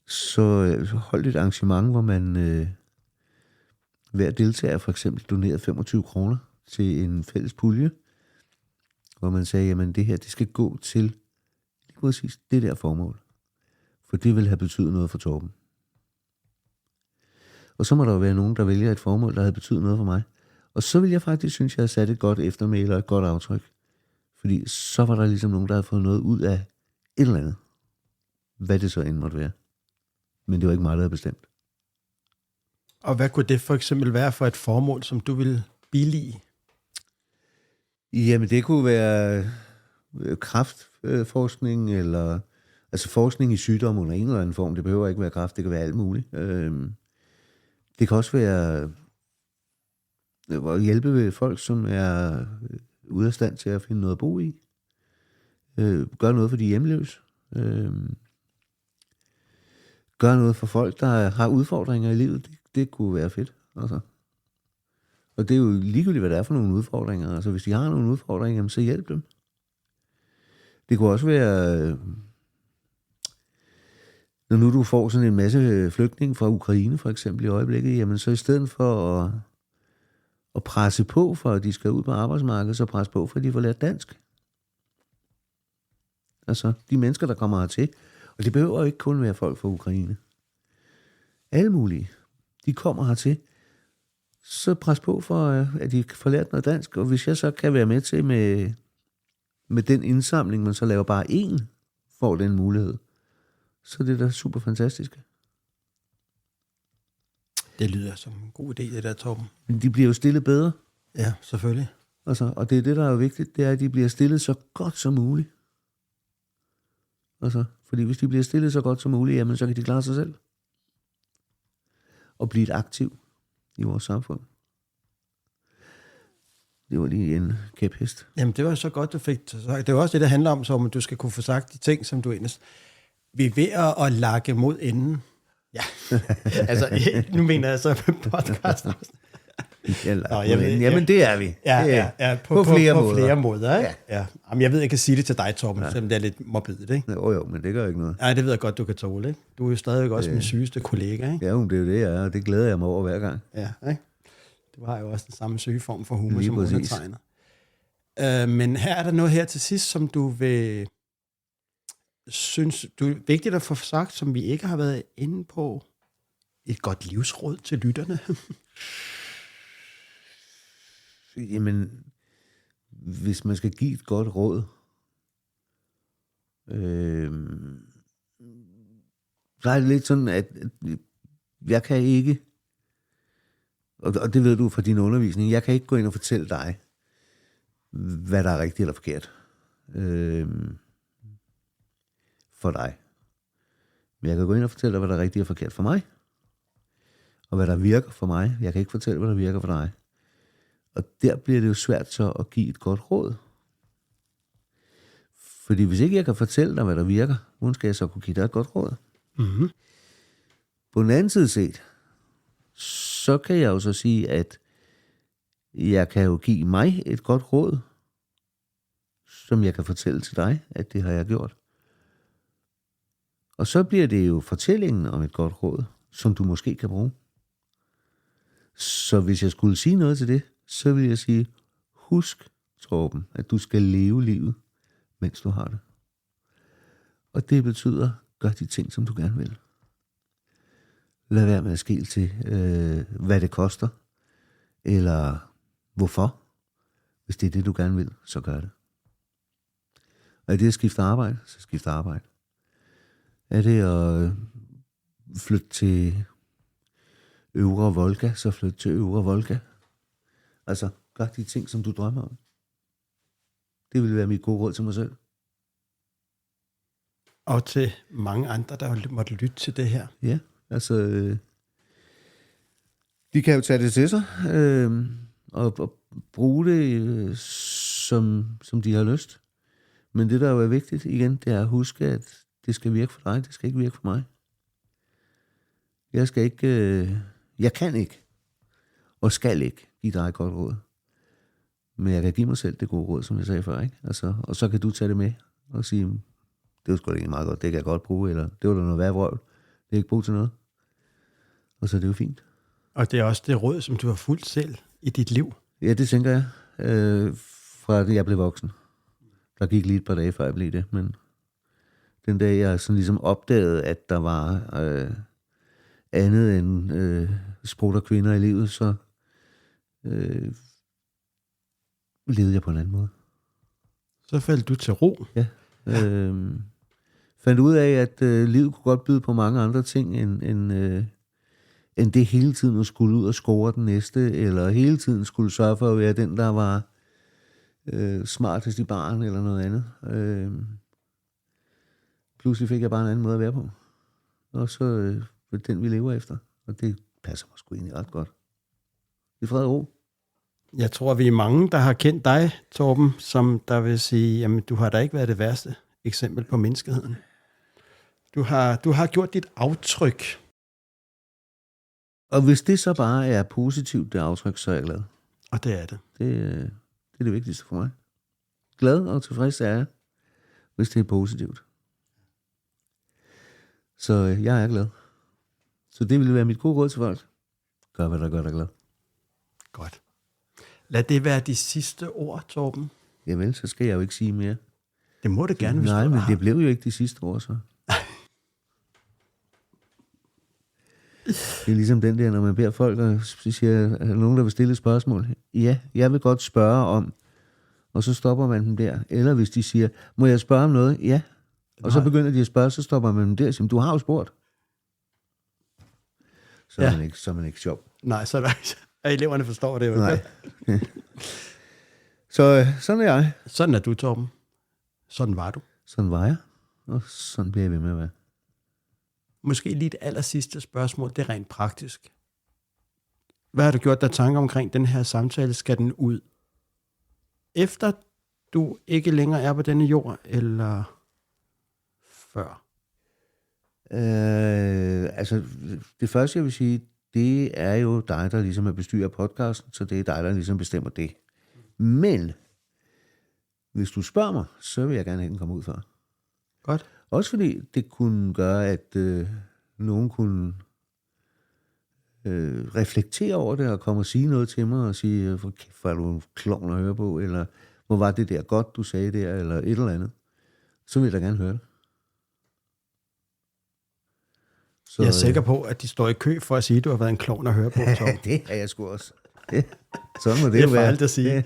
så holdt et arrangement, hvor man hver deltager for eksempel donerede 25 kroner til en fælles pulje, hvor man sagde, jamen det her, det skal gå til lige præcis det der formål. For det vil have betydet noget for Torben. Og så må der jo være nogen, der vælger et formål, der havde betydet noget for mig. Og så vil jeg faktisk synes, jeg har sat et godt eftermæle og et godt aftryk. Fordi så var der ligesom nogen, der havde fået noget ud af et eller andet. Hvad det så end måtte være. Men det var ikke mig, der havde bestemt. Og hvad kunne det for eksempel være for et formål, som du ville billige? Jamen det kunne være kræftforskning, eller altså forskning i sygdom under en eller anden form. Det behøver ikke være kræft, det kan være alt muligt. Det kan også være at hjælpe folk, som er ude af stand til at finde noget at bo i. Gør noget for de hjemløse. Gør noget for folk, der har udfordringer i livet. Det kunne være fedt. Altså. Og det er jo ligegyldigt, hvad det er for nogle udfordringer. Altså, hvis de har nogle udfordringer, så hjælp dem. Det kunne også være, når nu du får sådan en masse flygtninge fra Ukraine, for eksempel i øjeblikket, jamen så i stedet for at presse på, for at de skal ud på arbejdsmarkedet, så presse på, for at de får lært dansk. Altså, de mennesker, der kommer hertil, og det behøver jo ikke kun være folk fra Ukraine. Alle mulige. De kommer hertil. Så pres på for, at de får lært noget dansk. Og hvis jeg så kan være med til med den indsamling, man så laver bare én, får den mulighed, så er det da super fantastisk. Det lyder som en god idé, det der, Torben. Men de bliver jo stillet bedre. Ja, selvfølgelig. Altså, og det er det, der er vigtigt, det er, at de bliver stillet så godt som muligt. Altså, fordi hvis de bliver stillet så godt som muligt, jamen så kan de klare sig selv. Og blive et aktiv i vores samfund. Det var lige en kæphest. Jamen, det var så godt, du fik sagt. Det var også det, der handler om, så at du skal kunne få sagt de ting, som du ellers... Vi er ved at lakke mod enden. Ja, altså, nu mener jeg så med podcasten. Jamen, det er vi. Ja, på flere måder. Ikke? Ja. Jamen, jeg ved, jeg kan sige det til dig, Torben, selvom det er lidt morbidt, ikke? Jo, men det gør ikke noget. Nej, det ved jeg godt, du kan tåle, ikke? Du er jo stadigvæk også min sygeste kollega, ikke? Ja, det er jo det, jeg er, og det glæder jeg mig over hver gang. Ja, ikke? Du har jo også den samme sygeform for humor, som undertegner. Men her er der noget her til sidst, som du vil... Synes du er vigtigt at få sagt, som vi ikke har været inde på? Et godt livsråd til lytterne? Jamen, hvis man skal give et godt råd, så er det lidt sådan, at jeg kan ikke, og det ved du fra din undervisning, jeg kan ikke gå ind og fortælle dig, hvad der er rigtigt eller forkert for dig. Men jeg kan gå ind og fortælle dig, hvad der er rigtigt og forkert for mig, og hvad der virker for mig. Jeg kan ikke fortælle, hvad der virker for dig. Og der bliver det jo svært så at give et godt råd. Fordi hvis ikke jeg kan fortælle dig, hvad der virker, hvordan skal jeg så kunne give dig et godt råd? Mm-hmm. På den anden side set, så kan jeg jo så sige, at jeg kan jo give mig et godt råd, som jeg kan fortælle til dig, at det har jeg gjort. Og så bliver det jo fortællingen om et godt råd, som du måske kan bruge. Så hvis jeg skulle sige noget til det, så vil jeg sige, husk, Torben, at du skal leve livet, mens du har det. Og det betyder, gør de ting, som du gerne vil. Lad være med at skele til, hvad det koster, eller hvorfor. Hvis det er det, du gerne vil, så gør det. Og er det at skifte arbejde, så skifte arbejde. Er det at flytte til Øvre Volga, så flyt til Øvre Volga. Altså, gør de ting, som du drømmer om. Det vil være mit gode råd til mig selv. Og til mange andre, der måtte lytte til det her. Ja, altså... de kan jo tage det til sig, og bruge det, som de har lyst. Men det, der jo er vigtigt igen, det er at huske, at det skal virke for dig, det skal ikke virke for mig. Jeg kan ikke og skal ikke give dig et godt råd. Men jeg kan give mig selv det gode råd, som jeg sagde før, ikke? Altså, og så kan du tage det med og sige, det var sgu da ikke meget godt, det kan jeg godt bruge, eller det var da noget værd vrøvl, det er ikke brug til noget. Og så er det jo fint. Og det er også det råd, som du har fulgt selv i dit liv. Ja, det tænker jeg, fra det jeg blev voksen. Der gik lige et par dage, før jeg blev det, men den dag, jeg sådan ligesom opdagede, at der var andet end sprut og kvinder i livet, så levede jeg på en anden måde. Så faldt du til ro. Ja. Fandt ud af, at livet kunne godt byde på mange andre ting, end det hele tiden at skulle ud og score den næste, eller hele tiden skulle sørge for at være den, der var smartest i baren, eller noget andet. Pludselig fik jeg bare en anden måde at være på. Og så den, vi lever efter. Og det passer mig sgu egentlig ret godt. Det er fred og ro. Jeg tror, vi er mange, der har kendt dig, Torben, som der vil sige, jamen, du har da ikke været det værste eksempel på menneskeheden. Du har gjort dit aftryk. Og hvis det så bare er positivt, det aftryk, så er jeg glad. Og det er det. Det er det vigtigste for mig. Glad og tilfreds er jeg, hvis det er positivt. Så jeg er glad. Så det ville være mit gode råd til folk. Gør, hvad der gør dig glad. Godt. Lad det være de sidste ord, Torben. Jamen, så skal jeg jo ikke sige mere. Det må det gerne, hvis nej, men det blev jo ikke de sidste ord, så. Det er ligesom den der, når man beder folk, og siger, er der nogen, der vil stille et spørgsmål? Ja, jeg vil godt spørge om, og så stopper man dem der. Eller hvis de siger, må jeg spørge om noget? Ja. Og så begynder de at spørge, så stopper man dem der og siger, du har jo spurgt. Så er man ikke sjov. Nej, så er der ikke. Og eleverne forstår det jo. Nej. Så sådan er jeg. Sådan er du, Torben. Sådan var du. Sådan var jeg, og sådan bliver jeg ved med at være. Måske lige det aller sidste spørgsmål, det er rent praktisk. Hvad har du gjort dig tanker omkring den her samtale? Skal den ud efter du ikke længere er på denne jord, eller før? Altså, det første jeg vil sige, det er jo dig, der ligesom er bestyrer podcasten, så det er dig, der ligesom bestemmer det. Men hvis du spørger mig, så vil jeg gerne have den komme ud før. Godt. Også fordi det kunne gøre, at nogen kunne reflektere over det og komme og sige noget til mig og sige, hvor kæft, hvor er du en klovn at høre på, eller hvor var det der godt, du sagde der, eller et eller andet. Så vil jeg da gerne høre det. Så, jeg er sikker på, at de står i kø for at sige, at du har været en klovn at høre på. Det er jeg sgu også. Sådan må det jo være. Det er for alt at sige.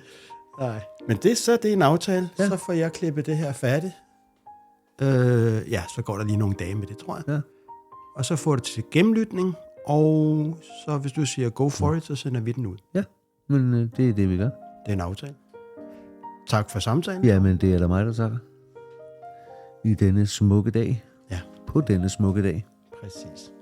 Nej. Men det er en aftale. Ja. Så får jeg klippet det her færdigt. Så går der lige nogle dage med det, tror jeg. Ja. Og så får du til gennemlytning, og så hvis du siger go for it, så sender vi den ud. Ja, men det er det, vi gør. Det er en aftale. Tak for samtalen. Ja, men det er da mig, der takker. I denne smukke dag. Ja. På denne smukke dag. Præcis.